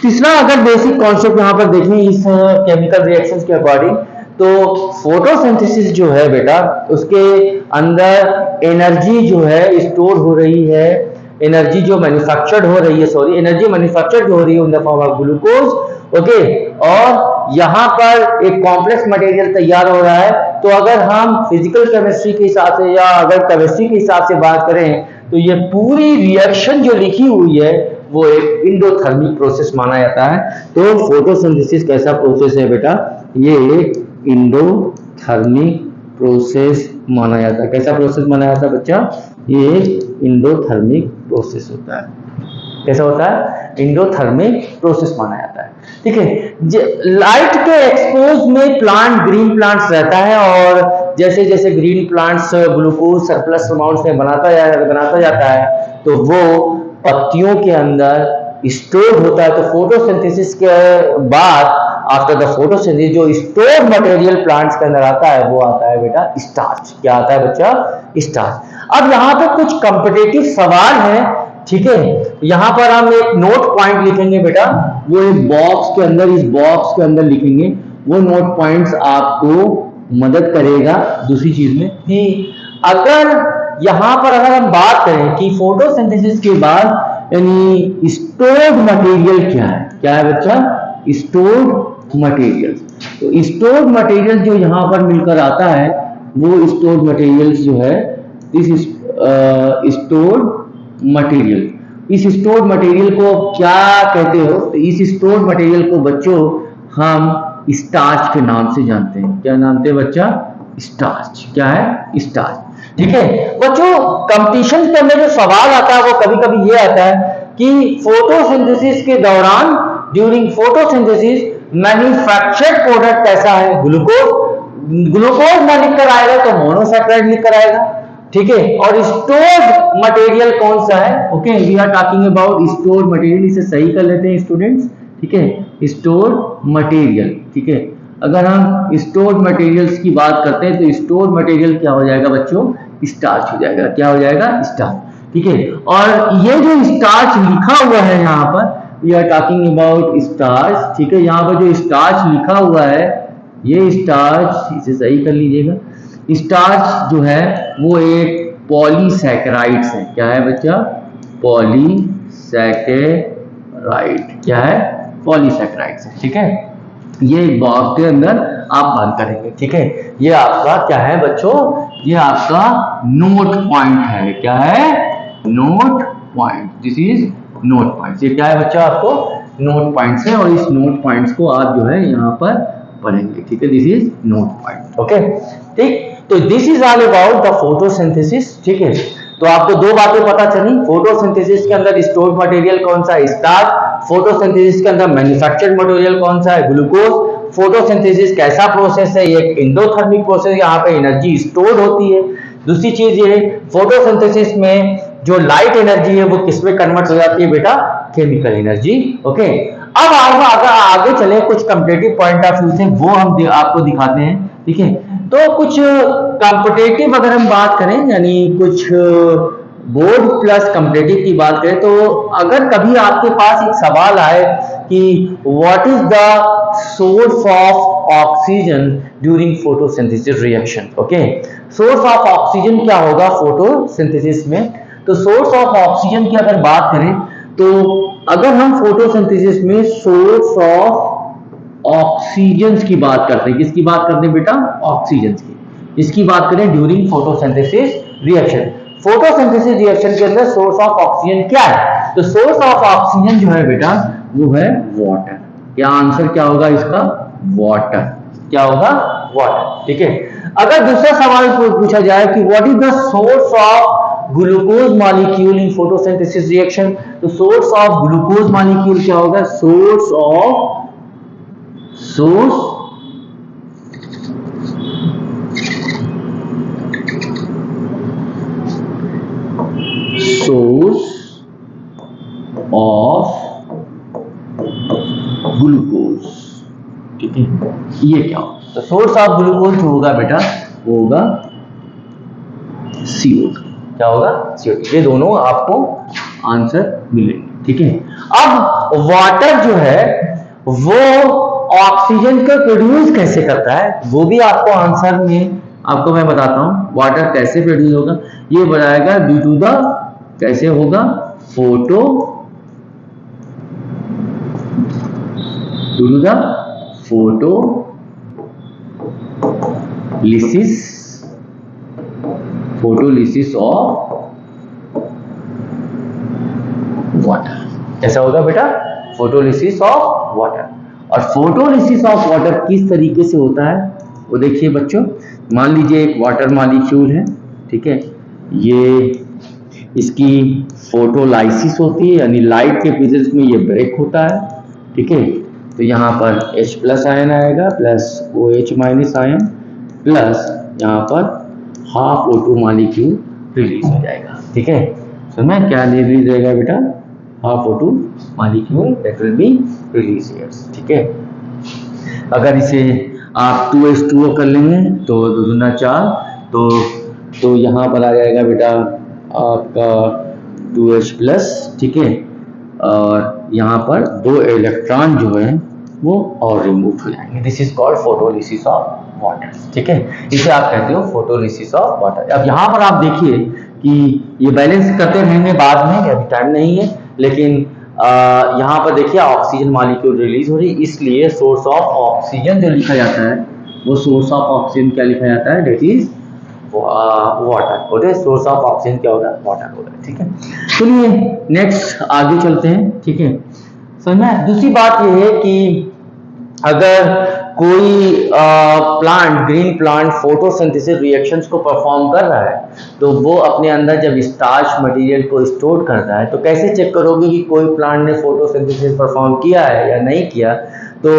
तीसरा अगर बेसिक कॉन्सेप्ट यहाँ पर देखें इस केमिकल रिएक्शंस के अकॉर्डिंग, तो फोटोसिंथेसिस जो है बेटा उसके अंदर एनर्जी जो है स्टोर हो रही है, एनर्जी जो मैन्युफैक्चर्ड हो रही है, एनर्जी मैन्युफैक्चर्ड हो रही है इन the form of glucose. Okay, और यहाँ पर एक कॉम्प्लेक्स मटेरियल तैयार हो रहा है। तो अगर हम फिजिकल केमिस्ट्री के हिसाब से या अगर केमिस्ट्री के हिसाब से बात करें तो ये पूरी रिएक्शन जो लिखी हुई है वो एक इंडोथर्मिक प्रोसेस माना जाता है। तो फोटोसिंथेसिस कैसा प्रोसेस है बेटा? ये एक इंडोथर्मिक प्रोसेस माना जाता है। कैसा प्रोसेस माना जाता है बच्चा? ये एक इंडोथर्मिक प्रोसेस होता है। कैसा होता है? इंडोथर्मिक प्रोसेस माना जाता है, ठीक है। लाइट के एक्सपोज में प्लांट, ग्रीन प्लांट्स रहता है और जैसे जैसे green plants glucose surplus amounts में बनाता जाता है तो वो पत्तियों के अंदर स्टोर होता है। तो फोटोसिंथेसिस के बाद आफ्टर द फोटोसिंथेसिस जो स्टोर मटेरियल प्लांट्स के अंदर आता है वो आता है बेटा स्टार्च। क्या आता है बच्चा? स्टार्च। अब यहाँ पे कुछ कॉम्पिटिटिव सवाल है, ठीक है। यहाँ पर हम एक नोट पॉइंट लिखेंगे बेटा, वो एक बॉक्स के अंदर, इस बॉक्स के अंदर लिखेंगे। वो नोट पॉइंट्स आपको मदद करेगा दूसरी चीज में कि अगर यहाँ पर अगर हम बात करें कि फोटोसिंथेसिस के बाद यानी स्टोर्ड मटेरियल क्या है? क्या है बच्चा? Stored material. तो स्टोर्ड मटेरियल जो यहाँ पर मिलकर आता है वो स्टोर्ड मटेरियल जो है दिस स्टोर्ड मटेरियल। इस स्टोर्ड मटेरियल को क्या कहते हो? तो इस स्टोर्ड मटेरियल को बच्चों हम स्टार्च के नाम से जानते हैं। क्या नाम है बच्चा? स्टार्च। क्या है? स्टार्च, ठीक है। बच्चों कंपटीशन के अंदर जो सवाल आता है वो कभी कभी ये आता है कि फोटोसिंथेसिस के दौरान, ड्यूरिंग फोटोसिंथेसिस मैन्युफैक्चर्ड प्रोडक्ट कैसा है? ग्लूकोज ना लिख कर आएगा तो मोनोसैकेराइड लिख कर आएगा, ठीक है। और स्टोर्ड मटेरियल कौन सा है? Okay, we are talking about stored material. इसे सही कर लेते हैं स्टूडेंट्स, ठीक है। स्टोर्ड मटेरियल, ठीक है। अगर हम स्टोर्ड मटेरियल्स की बात करते हैं तो स्टोर्ड मटेरियल क्या हो जाएगा बच्चों? स्टार्च हो जाएगा। क्या हो जाएगा? स्टार्च, ठीक है। और ये जो स्टार्च लिखा हुआ है यहाँ पर, we are talking about starch, ठीक है। यहाँ पर जो स्टार्च लिखा हुआ है ये स्टार्च, इसे सही कर लीजिएगा। स्टार्च जो है वो एक पॉलीसैकेराइड्स है। क्या है बच्चा? पॉलीसैकेराइड। क्या है? पॉलीसैकेराइड्स है, ठीक है। ये एक बॉक्स के अंदर आप बंद करेंगे, ठीक है। ये आपका क्या है बच्चों? ये आपका नोट पॉइंट है। क्या है? Note point. This is note point. ये क्या है बच्चा? आपको नोट पॉइंट्स है और इस नोट पॉइंट्स को आप जो है यहाँ पर पढ़ेंगे, ठीक है। This is note point, okay, ठीक। तो this is all about the photosynthesis, ठीक है। तो आपको दो बातें पता चली, फोटोसिंथेसिस के अंदर स्टोर्ड मटेरियल कौन सा है? स्टार्च। फोटोसिंथेसिस के अंदर मैन्युफैक्चर्ड मटेरियल कौन सा है? ग्लूकोज। फोटोसिंथेसिस कैसा प्रोसेस है? एक इंडोथर्मिक प्रोसेस, यहाँ पे एनर्जी स्टोर होती है। दूसरी चीज ये फोटोसिंथेसिस में जो लाइट एनर्जी है वो किस में कन्वर्ट हो जाती है बेटा? Chemical energy, okay. अब अगर आगे चले कुछ कम्पिटेटिव पॉइंट ऑफ व्यू से वो हम आपको दिखाते हैं, ठीक है। तो कुछ कॉम्पिटेटिव अगर हम बात करें, यानी कुछ बोर्ड प्लस कॉम्पिटेटिव की बात करें, तो अगर कभी आपके पास एक सवाल आए कि what is the source of oxygen during photosynthesis reaction, okay, source of oxygen क्या होगा फोटोसिंथेसिस में। तो सोर्स ऑफ ऑक्सीजन की अगर बात करें, तो अगर हम फोटोसिंथेसिस में सोर्स ऑफ ऑक्सीजन की बात करते हैं, किसकी बात करते हैं बेटा, ऑक्सीजन की, इसकी बात करें during photosynthesis reaction. Photosynthesis reaction के अंदर सोर्स ऑफ ऑक्सीजन क्या है, तो सोर्स ऑफ ऑक्सीजन जो है बेटा वो है वाटर। क्या आंसर क्या होगा इसका, वाटर, क्या होगा, वाटर, ठीक है। अगर दूसरा सवाल पूछा जाए कि what is the source of glucose molecule in photosynthesis reaction, तो सोर्स ऑफ ग्लूकोज मॉलिक्यूल क्या होगा, सोर्स ऑफ ग्लूकोज, ठीक है, ये क्या होगा, तो सोर्स ऑफ ग्लूकोज जो होगा बेटा वो होगा CO2, क्या होगा, CO2। ये दोनों आपको आंसर मिलेंगे, ठीक है। अब वाटर जो है वो ऑक्सीजन को प्रोड्यूस कैसे करता है, वो भी आपको आंसर में आपको मैं बताता हूं, वाटर कैसे प्रोड्यूस होगा, ये बताएगा ड्यू टू द, कैसे होगा, फोटोलिसिस ऑफ वाटर, कैसा होगा बेटा, फोटोलिसिस ऑफ वाटर। और फोटोलिसिस ऑफ वाटर किस तरीके से होता है वो देखिए बच्चों, मान लीजिए एक वाटर मॉलिक्यूल है, ठीक है, ये इसकी फोटोलाइसिस होती है, यानी लाइट के प्रेजेंस में ये ब्रेक होता है, ठीक है। तो यहाँ पर H प्लस आयन आएगा plus OH minus ion plus यहाँ पर हाफ O2 मॉलिक्यूल रिलीज हो जाएगा, ठीक है। तो मैं क्या रिलीज रहेगा बेटा, half O2 molecule that will be release here, ठीक है। अगर इसे आप 2H2O कर लेंगे तो 2 दूना 4, तो यहाँ पर आ जाएगा बेटा आपका 2H प्लस, ठीक है, और यहाँ पर 2 इलेक्ट्रॉन जो है वो और रिमूव हो जाएंगे। This is called photolysis of water, ठीक है, इसे आप कहते हो फोटोलिसिस ऑफ वाटर। अब यहाँ पर आप देखिए कि ये बैलेंस करते रहेंगे बाद में, अभी टाइम नहीं है, लेकिन यहाँ पर देखिए ऑक्सीजन मॉलिक्यूल रिलीज हो रही है, इसलिए सोर्स ऑफ ऑक्सीजन जो लिखा जाता है वो सोर्स ऑफ ऑक्सीजन क्या लिखा जाता है, that is water, okay, source of oxygen क्या होगा, वाटर होगा, ठीक है। चलिए नेक्स्ट आगे चलते हैं, ठीक है। समझ में, दूसरी बात ये है कि अगर कोई plant, green plant photosynthesis reactions को परफॉर्म कर रहा है, तो वो अपने अंदर जब स्टार्च मटेरियल को स्टोर करता है, तो कैसे चेक करोगे कि कोई प्लांट ने फोटोसिंथेसिस परफॉर्म किया है या नहीं किया, तो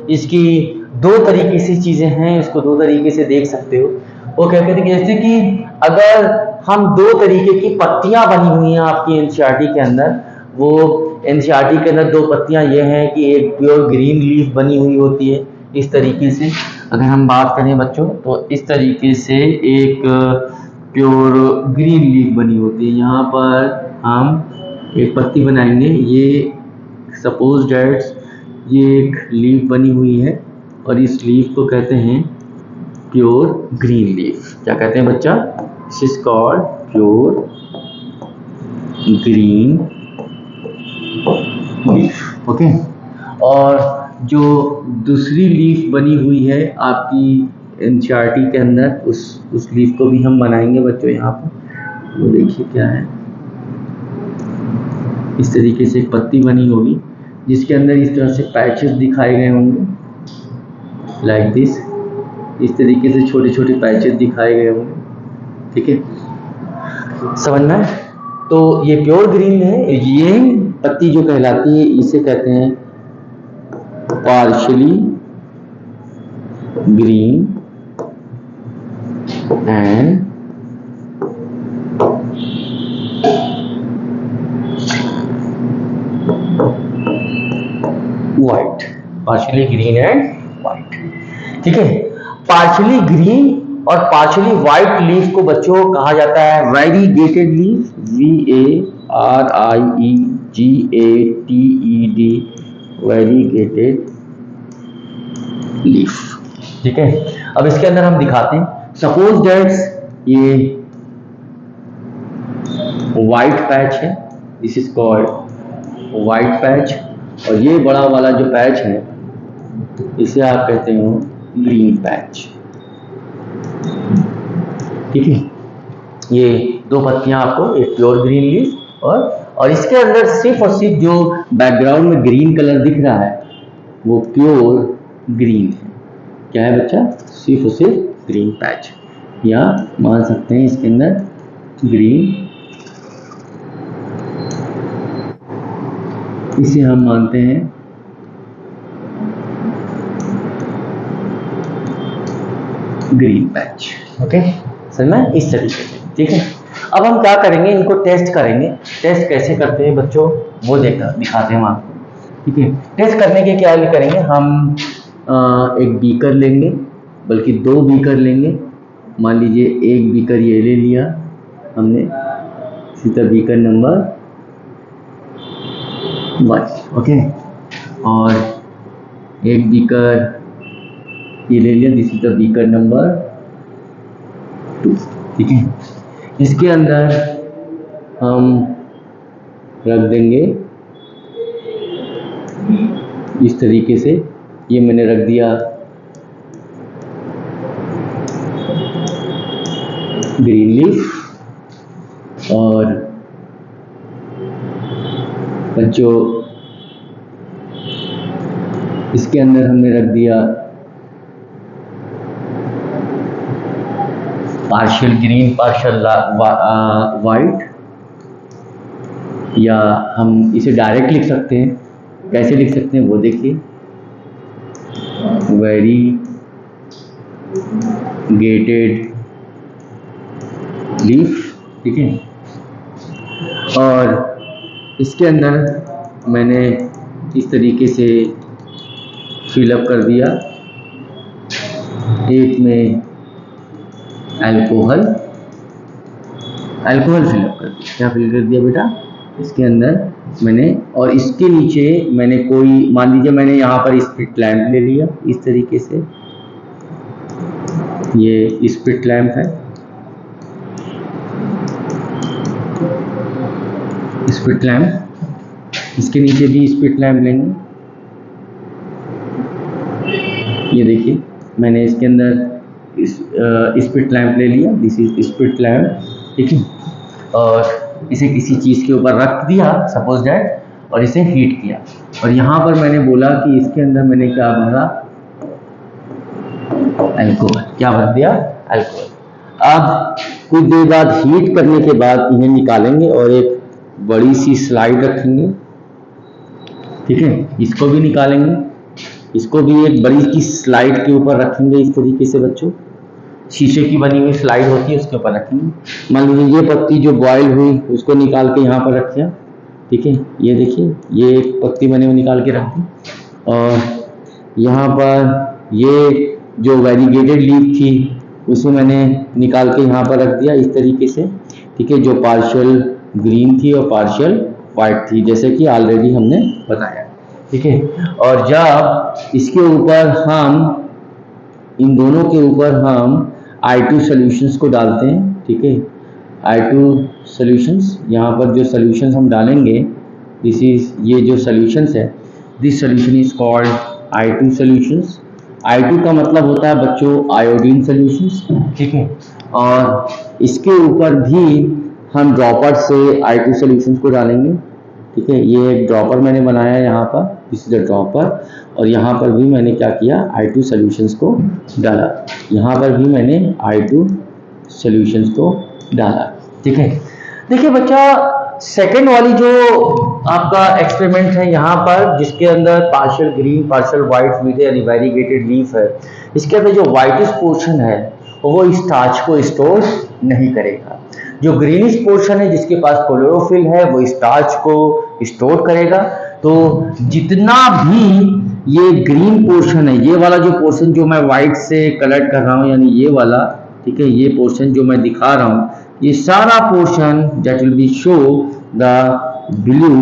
इसकी दो तरीके से चीजें हैं, इसको दो तरीके से देख सकते हो। वो क्या कहते हैं, जैसे कि अगर हम दो तरीके की पत्तियां बनी हुई हैं आपकी एनसीईआरटी के अंदर, वो एनसीईआरटी के अंदर दो पत्तियां ये हैं कि एक प्योर ग्रीन लीफ बनी हुई होती है इस तरीके से, अगर हम बात करें बच्चों तो इस तरीके से एक प्योर ग्रीन लीफ बनी होती है। यहाँ पर हम एक पत्ती बनाएंगे, ये सपोज डेट्स ये एक लीफ बनी हुई है और इस लीफ को कहते हैं प्योर ग्रीन लीफ। क्या कहते हैं बच्चा, this is called pure green leaf, okay. और जो दूसरी लीफ बनी हुई है आपकी एनसीईआरटी के अंदर, उस लीफ को भी हम बनाएंगे बच्चों। यहाँ पर वो देखिए क्या है, इस तरीके से एक पत्ती बनी होगी जिसके अंदर इस तरह से पैचेस दिखाए गए होंगे, लाइक दिस, इस तरीके से छोटे छोटे पैचेस दिखाए गए होंगे, ठीक है, समझना है। तो ये प्योर ग्रीन है, ये पत्ती जो कहलाती है इसे कहते हैं partially green and white, partially green and white. ठीक है, पार्शियली ग्रीन और पार्शियली व्हाइट लीफ को बच्चों कहा जाता है वैरीगेटेड लीफ, VARIEGATED, वैरीगेटेड लीफ। ठीक है, अब इसके अंदर हम दिखाते हैं, सपोज दैट ये व्हाइट पैच है, this is called white patch, और ये बड़ा वाला जो पैच है इसे आप कहते हो ग्रीन पैच। ठीक है, ये दो पत्तियां आपको, एक प्योर ग्रीन लीफ और इसके अंदर सिर्फ और सिर्फ जो बैकग्राउंड में ग्रीन कलर दिख रहा है वो प्योर ग्रीन है। क्या है बच्चा? सिर्फ और सिर्फ ग्रीन पैच, या मान सकते हैं इसके अंदर ग्रीन, इसे हम मानते हैं ग्रीन पैच। ओके, समझ में? इस तरीके से। ठीक है, अब हम क्या करेंगे, इनको टेस्ट करेंगे। टेस्ट कैसे करते हैं बच्चों वो दिखाते हैं हम आपको। ठीक है, टेस्ट करने के क्या करेंगे हम, एक बीकर लेंगे, बल्कि दो बीकर लेंगे। मान लीजिए एक बीकर ये ले लिया हमने, सीधा बीकर नंबर 1। ओके, और एक बीकर ये ले लिया, this is the beaker number 2। ठीक है, इसके अंदर हम रख देंगे इस तरीके से, ये मैंने रख दिया ग्रीन लीफ, और बच्चों इसके अंदर हमने रख दिया पार्शियल ग्रीन पार्शियल वाइट, या हम इसे डायरेक्ट लिख सकते हैं। कैसे लिख सकते हैं वो देखिए, वैरीगेटेड लीफ। ठीक है, और इसके अंदर मैंने इस तरीके से फिलअप कर दिया, एक में अल्कोहल फिलअप कर दिया। क्या फिल कर दिया बेटा? इसके अंदर मैंने, और इसके नीचे मैंने कोई, मान लीजिए मैंने यहाँ पर स्पिट लैंप ले लिया इस तरीके से, ये स्पिट लैंप है, स्पिट लैंप, इसके नीचे भी स्पिट लैंप लेंगे। ये देखिए मैंने इसके अंदर स्पिट लैंप ले लिया, दिस इज स्पिट लैंप। ठीक है, और इसे किसी चीज़ के ऊपर रख दिया सपोज दैट, और इसे हीट किया, और यहाँ पर मैंने बोला कि इसके अंदर मैंने क्या भरा, अल्कोहल। क्या भर दिया? अल्कोहल। अब कुछ देर बाद हीट करने के बाद इन्हें निकालेंगे और एक बड़ी सी स्लाइड रखेंगे। ठीक है, इसको भी निकालेंगे, इसको भी एक बड़ी सी स्लाइड के ऊपर रखेंगे इस तरीके से बच्चों, शीशे की बनी हुई स्लाइड होती है उसके ऊपर रखेंगे। मान लीजिए ये पत्ती जो बॉयल हुई उसको निकाल के यहाँ पर रख दिया। ठीक है, ये देखिए ये एक पत्ती मैंने निकाल के रख दी, और यहाँ पर ये जो वैरीगेटेड लीफ थी उसे मैंने निकाल के यहाँ पर रख दिया इस तरीके से। ठीक है, जो पार्शियल ग्रीन थी और पार्शियल वाइट थी, जैसे कि ऑलरेडी हमने बताया। ठीक है, और जब इसके ऊपर हम, इन दोनों के ऊपर हम I2 सॉल्यूशंस को डालते हैं। ठीक है, I2 सॉल्यूशंस, यहाँ पर जो सॉल्यूशंस हम डालेंगे, दिस इज, ये जो सॉल्यूशंस है, this solution is called I2 solutions. I2 का मतलब होता है बच्चों आयोडीन सॉल्यूशंस। ठीक है, और इसके ऊपर भी हम ड्रॉपर से I2 सॉल्यूशंस को डालेंगे। ठीक है, ये एक ड्रॉपर मैंने बनाया है यहाँ पर, दिस इज द ड्रॉपर, और यहाँ पर भी मैंने क्या किया, I2 सॉल्यूशंस को डाला, यहाँ पर भी मैंने I2 सॉल्यूशंस को डाला। ठीक है, देखिए बच्चा सेकंड वाली जो आपका एक्सपेरिमेंट है यहाँ पर, जिसके अंदर partial green partial white leaf यानी वैरीगेटेड लीफ है, इसके अंदर जो वाइटिश पोर्शन है वो स्टार्च को स्टोर नहीं करेगा। जो ग्रीनिश पोर्शन है जिसके पास क्लोरोफिल है वो स्टार्च को स्टोर करेगा। तो जितना भी ये ग्रीन पोर्शन है, ये वाला जो पोर्शन जो मैं व्हाइट से कलर कर रहा हूँ, यानी ये वाला, ठीक है, ये पोर्शन जो मैं दिखा रहा हूँ, ये सारा portion that will B show the blue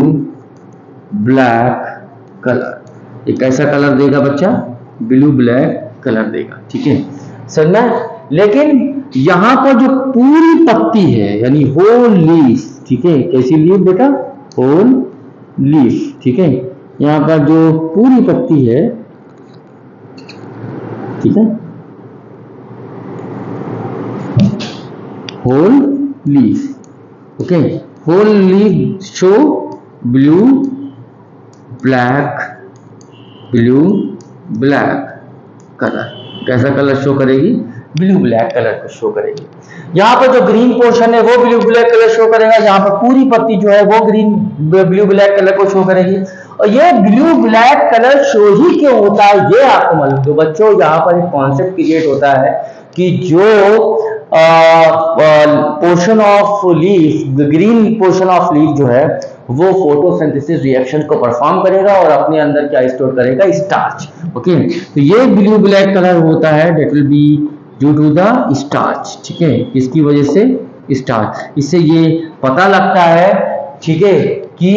black colour. एक ऐसा कलर देगा बच्चा, ब्लू ब्लैक कलर देगा, ठीक है समझना। लेकिन यहाँ पर जो पूरी पत्ती है यानी होल लीफ, ठीक है, कैसी लीफ बेटा, होल लीफ, ठीक है, यहाँ पर जो पूरी पत्ती है, ठीक है, whole leaf, okay, whole leaf show blue black colour. कैसा कलर शो करेगी, ब्लू ब्लैक कलर को शो करेगी। यहाँ पर जो ग्रीन पोर्शन है वो ब्लू ब्लैक कलर शो करेगा, यहाँ पर पूरी पत्ती जो है वो ब्लू ब्लैक कलर को शो करेगी। और ये ब्लू ब्लैक कलर शो ही क्यों होता है ये आपको मालूम। तो बच्चों यहाँ पर एक कॉन्सेप्ट क्रिएट होता है कि जो portion of leaf, green portion of leaf जो है वो फोटोसिंथेसिस रिएक्शन को परफॉर्म करेगा और अपने अंदर क्या स्टोर करेगा, स्टार्च। ओके, तो ये ब्लू ब्लैक कलर होता है that will be due to the starch, ठीक है, किसकी वजह से, स्टार्च। इससे ये पता लगता है, ठीक है, कि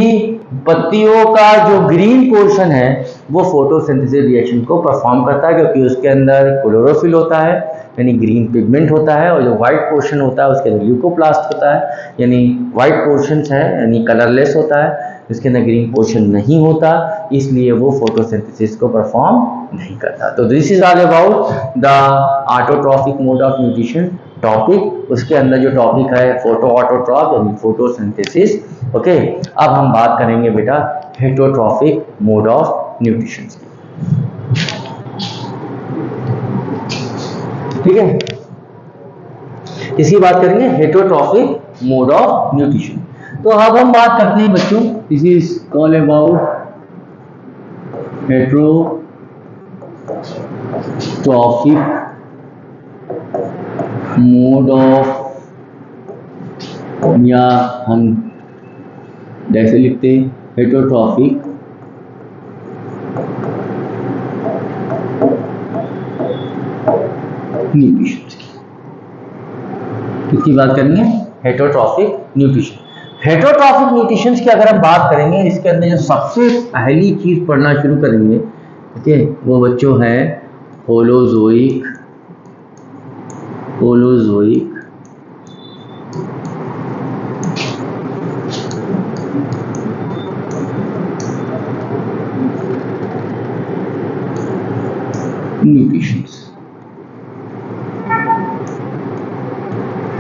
पत्तियों का जो ग्रीन पोर्शन है वो फोटोसिंथेसिस रिएक्शन को परफॉर्म करता है, क्योंकि उसके अंदर क्लोरोफिल होता है यानी ग्रीन पिगमेंट होता है, और जो व्हाइट पोर्शन होता है उसके अंदर ल्यूकोप्लास्ट होता है यानी व्हाइट पोर्शन है यानी कलरलेस होता है, इसके अंदर ग्रीन पोर्शन नहीं होता, इसलिए वो फोटोसिंथेसिस को परफॉर्म नहीं करता। तो this is all about the autotrophic mode of nutrition topic. उसके अंदर जो टॉपिक है फोटो ऑटोट्रॉफ यानी फोटोसिंथेसिस। ओके, अब हम बात करेंगे बेटा हेटरोट्रॉफिक मोड ऑफ न्यूट्रिशन की, ठीक है, इसकी बात करेंगे हेटरोट्रॉफिक मोड ऑफ न्यूट्रिशन। तो अब हम बात करते हैं बच्चों, this is all about heterotrophic mode of, या हम जैसे लिखते हैं हेटरोट्रॉफिक न्यूट्रिशन की बात करेंगे, हेटरोट्रॉफिक न्यूट्रिशन। हेटरोट्रॉफिक न्यूट्रिशन की अगर हम बात करेंगे, इसके अंदर जो सबसे पहली चीज पढ़ना शुरू करेंगे, ओके, वो बच्चों है होलोजोइक न्यूट्रिशन।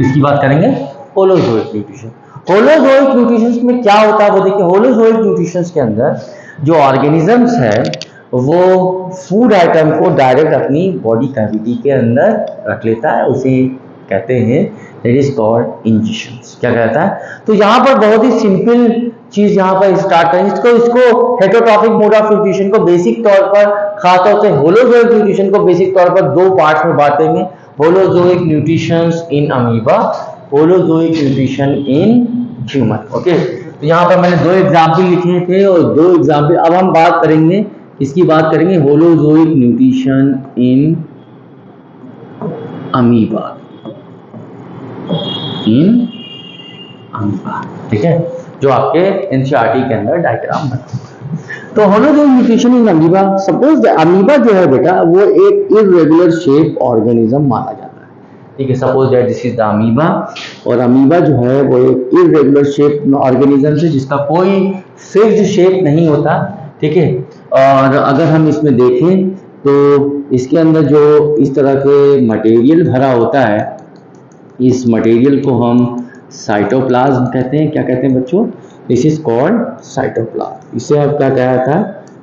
इसकी बात करेंगे होलोजोइक न्यूट्रिशन। होलोजोइक न्यूट्रिशन में क्या होता है वो देखिए, होलोजोइक न्यूट्रिशन के अंदर जो ऑर्गेनिजम्स है वो फूड आइटम को डायरेक्ट अपनी बॉडी कैविटी के अंदर रख लेता है, उसे कहते हैं दैट इज कॉल्ड इंजेक्शंस। क्या कहता है, तो यहाँ पर बहुत ही सिंपल चीज यहाँ पर स्टार्ट करें, इसको हेटरोट्रॉफिक मोड ऑफ न्यूट्रिशन को बेसिक तौर पर, खासतौर से होलोजोइक न्यूट्रिशन को बेसिक तौर पर दो पार्ट्स में बांटेंगे, holozoic nutrition in amoeba, holozoic nutrition in human. Okay, तो यहाँ पर मैंने दो एग्जाम्पल लिखे थे और दो एग्जाम्पल, अब हम बात करेंगे, इसकी बात करेंगे होलोजोइक न्यूट्रिशन इन अमीबा, ठीक है, जो आपके एनसीईआरटी के अंदर डायग्राम बना। तो holozoic nutrition in amoeba, suppose amoeba जो है बेटा वो एक इर्रेगुलर शेप ऑर्गेनिज्म माना जाता है, ठीक है, suppose that this is the amoeba, और अमीबा जो है वो एक इर्रेगुलर शेप ऑर्गेनिज्म है जिसका कोई फिक्स्ड शेप नहीं होता, ठीक है। और अगर हम इसमें देखें तो इसके अंदर जो इस तरह के मटेरियल भरा होता है, इस मटेरियल को हम साइटोप्लाज्म कहते हैं। क्या कहते हैं बच्चों, दिस इज कॉल्ड साइटोप्लाज्म। इसे अब क्या कहा था,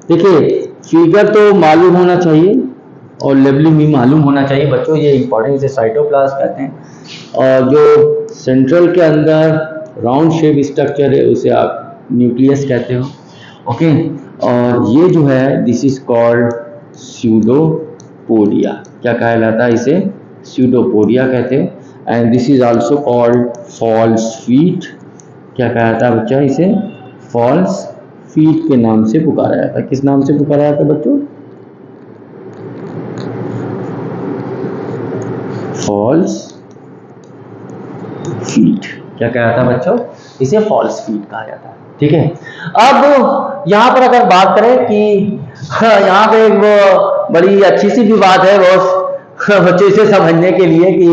देखिए फिगर तो मालूम होना चाहिए और लेबलिंग भी मालूम होना चाहिए बच्चों, ये इंपॉर्टेंट, इसे साइटोप्लाज्म कहते हैं। और जो सेंट्रल के अंदर राउंड शेप स्ट्रक्चर है उसे आप न्यूक्लियस कहते हो, ओके। और ये जो है दिस इज कॉल्ड स्यूडोपोडिया। क्या कहलाता है, इसे स्यूडोपोडिया कहते हैं। And this is also called false feet. क्या कहता है बच्चा, इसे फॉल्स फीट के नाम से पुकारा जाता है। किस नाम से पुकारा जाता है बच्चों? False feet. क्या कहा जाता है बच्चों? इसे फॉल्स फीट कहा जाता है। ठीक है, अब यहाँ पर अगर बात करें कि यहाँ पे एक वो बड़ी अच्छी सी भी बात है वो बच्चों इसे समझने के लिए कि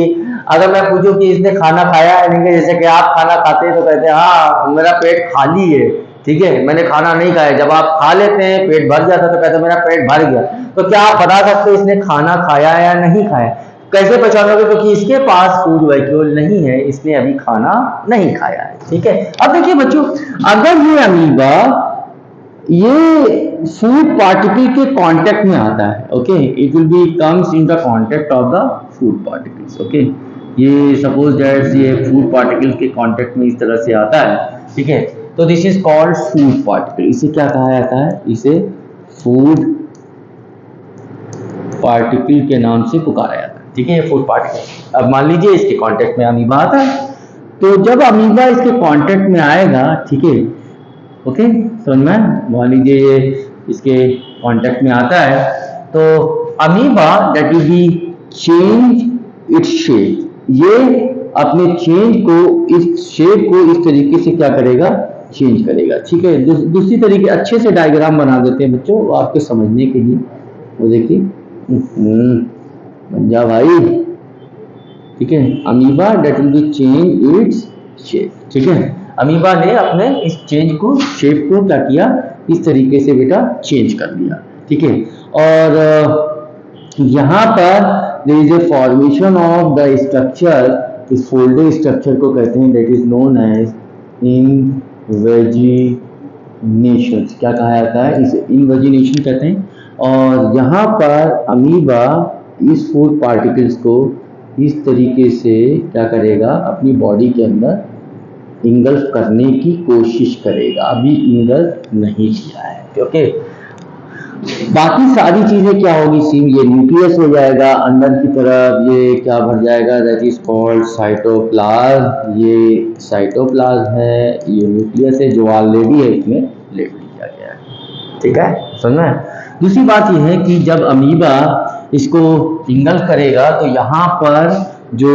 अगर मैं पूछूं कि इसने खाना खाया है नहीं, जैसे कि आप खाना खाते हैं तो कहते हैं हाँ मेरा पेट खाली है, ठीक है, मैंने खाना नहीं खाया। जब आप खा लेते हैं पेट भर जाता है तो कहते हैं मेरा पेट भर गया। तो क्या आप बता सकते हो इसने खाना खाया है या नहीं खाया? कैसे पहचानोगे? क्योंकि इसके पास फूड वैक्यूल नहीं है, इसने अभी खाना नहीं खाया है। ठीक है, अब देखिए बच्चों, अगर ये अमीबा ये फूड पार्टिकल के कांटेक्ट में आता है, okay, it will be comes in the contact of the food particles. Okay, ये सपोज दैट ये फूड पार्टिकल के कांटेक्ट में इस तरह से आता है, ठीक है, तो this is called food particle. इसे क्या कहा जाता है? इसे फूड पार्टिकल के नाम से पुकारा जाता है। ठीक है, ये फूड पार्टिकल। अब मान लीजिए इसके कांटेक्ट में अमीबा आता है, तो जब अमीबा इसके कांटेक्ट में आएगा, ठीक है, ओके, समझ में, मान लीजिए ये इसके कांटेक्ट में आता है तो amoeba that will B change its shape, ये अपने चेंज को, इस शेप को इस तरीके से क्या करेगा? चेंज करेगा। ठीक है, दूसरी तरीके अच्छे से डायग्राम बना देते हैं बच्चों वो आपके समझने के लिए। वो देखिए, बन जा भाई। ठीक है, amoeba that will B change its shape. ठीक है, अमीबा ने अपने इस चेंज को, शेप को क्या किया? इस तरीके से बेटा चेंज कर दिया। ठीक है, और यहाँ पर there is a formation of the structure, इस फोल्डेड स्ट्रक्चर को कहते हैं that is known as invagination. क्या कहा जाता है? इसे इनवेजिनेशन कहते हैं। और यहाँ पर अमीबा इस फूड पार्टिकल्स को इस तरीके से क्या करेगा? अपनी बॉडी के अंदर इंगल्फ करने की कोशिश करेगा। अभी इंगल्फ नहीं किया है। ओके, बाकी सारी चीजें क्या होगी? सीम ये न्यूक्लियस हो जाएगा अंदर की तरफ, ये क्या भर जाएगा? That is called cytoplasm. ये साइटोप्लाज्म है, ये न्यूक्लियस है जो ऑलरेडी है इसमें लेबल किया गया है। ठीक है, समझना है। दूसरी बात यह है कि जब अमीबा इसको इंगल्फ करेगा तो यहाँ पर जो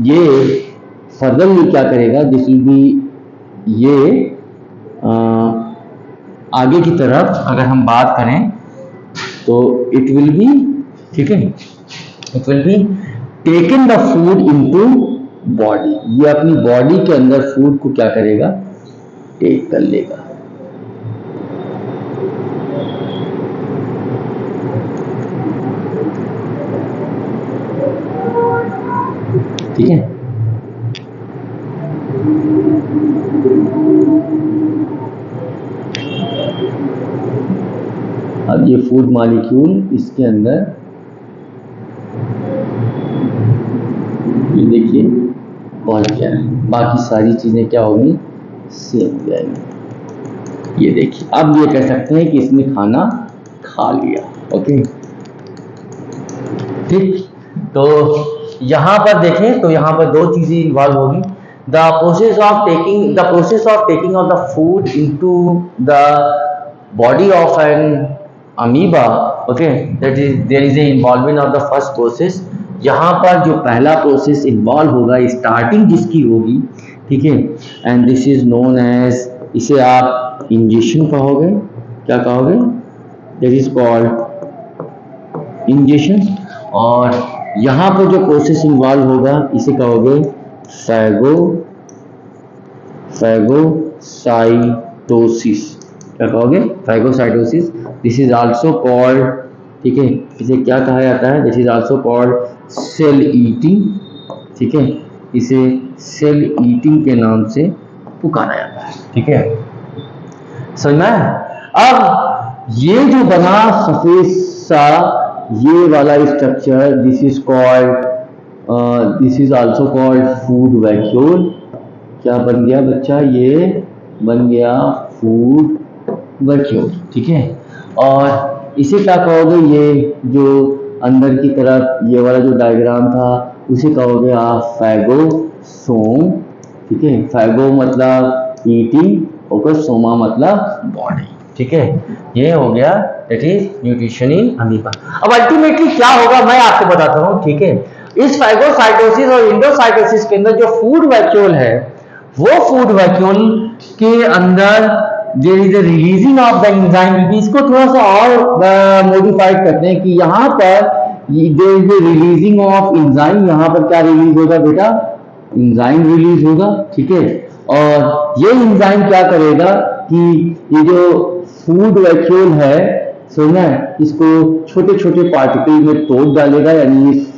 ये फर्दरली क्या करेगा? दिस विल बी, ये आगे की तरफ अगर हम बात करें तो इट विल बी, ठीक है, it will be taken the food into body. ये अपनी बॉडी के अंदर फूड को क्या करेगा? टेक कर लेगा। ठीक है, अब ये फूड मॉलिक्यूल इसके अंदर, ये देखिए पहुंच गया है। बाकी सारी चीजें क्या होंगी? सेम हो जाएंगी। ये देखिए, अब ये कह सकते हैं कि इसने खाना खा लिया। ओके, ठीक, तो यहाँ पर देखें तो यहाँ पर दो चीजें इन्वॉल्व होगी। The process of taking of the food into the body of an amoeba, okay, that is there is a involvement of the first process. यहाँ पर जो पहला प्रोसेस इन्वॉल्व होगा, स्टार्टिंग जिसकी होगी, ठीक है, and this is known as, इसे आप इंजेक्शन कहोगे। क्या कहोगे? That is called injection. और यहाँ पर जो प्रोसेस इन्वॉल्व होगा इसे कहोगे फैगोसाइटोसिस। क्या कहोगे? Phagocytosis. This is also called, ठीक है, इसे क्या कहा जाता है? This is also called cell eating. ठीक है, इसे सेल ईटिंग के नाम से पुकारा जाता है। ठीक है, समझना है। अब ये जो बना सफेद सा ये वाला structure, this is also called food vacuole. क्या बन गया बच्चा? ये बन गया फूड वैक्यूल। ठीक है, और इसे क्या कहोगे? ये जो अंदर की तरफ ये वाला जो डायग्राम था उसे कहोगे आप फैगोसोम। ठीक है, फैगो मतलब ईटिंग ओके, सोमा मतलब बॉडी, ठीक है। ये हो गया that is nutrition in amoeba. अब अल्टीमेटली क्या होगा मैं आपको बताता हूँ, ठीक है। इस फाइगोसाइटोसिस और इंडोसाइटोसिस के अंदर जो फूड वैक्यूल है, वो फूड वैक्यूल के अंदर there is a releasing of the enzyme. इसको थोड़ा सा और मॉडिफाइड करते हैं कि यहाँ पर there is a releasing of enzyme. यहाँ पर क्या रिलीज होगा बेटा, एंजाइम रिलीज होगा, ठीक है। और ये एंजाइम क्या करेगा कि ये जो फूड वैक्यूल है, सुना है, इसको छोटे छोटे पार्टिकल में तोड़ डालेगा, यानी इस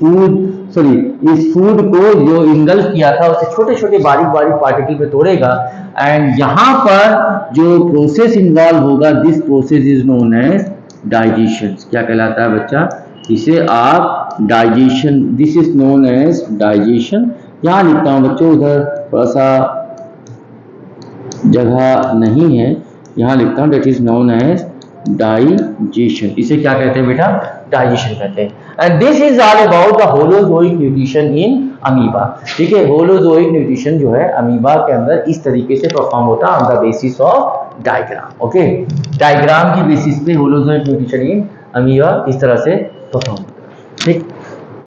फूड को जो इंगल्फ किया था उसे छोटे छोटे बारीक बारीक पार्टिकल में तोड़ेगा। एंड यहाँ पर जो प्रोसेस इन्वॉल्व होगा, this process is known as digestion. क्या कहलाता है बच्चा, इसे आप digestion, this is known as digestion. यहाँ लिखता हूँ बच्चों, उधर थोड़ा सा जगह नहीं है, यहाँ लिखता हूँ that is known as digestion. इसे क्या कहते हैं बेटा, डाइजेशन कहते हैं। And this is all about the holozoic nutrition in amoeba, ठीक है। होलोजोइक न्यूट्रिशन जो है अमीबा के अंदर इस तरीके से परफॉर्म होता है on the basis of diagram, okay. Diagram की बेसिस पे होलोजोइक न्यूट्रिशन इन अमीबा इस तरह से परफॉर्म होता है, ठीक।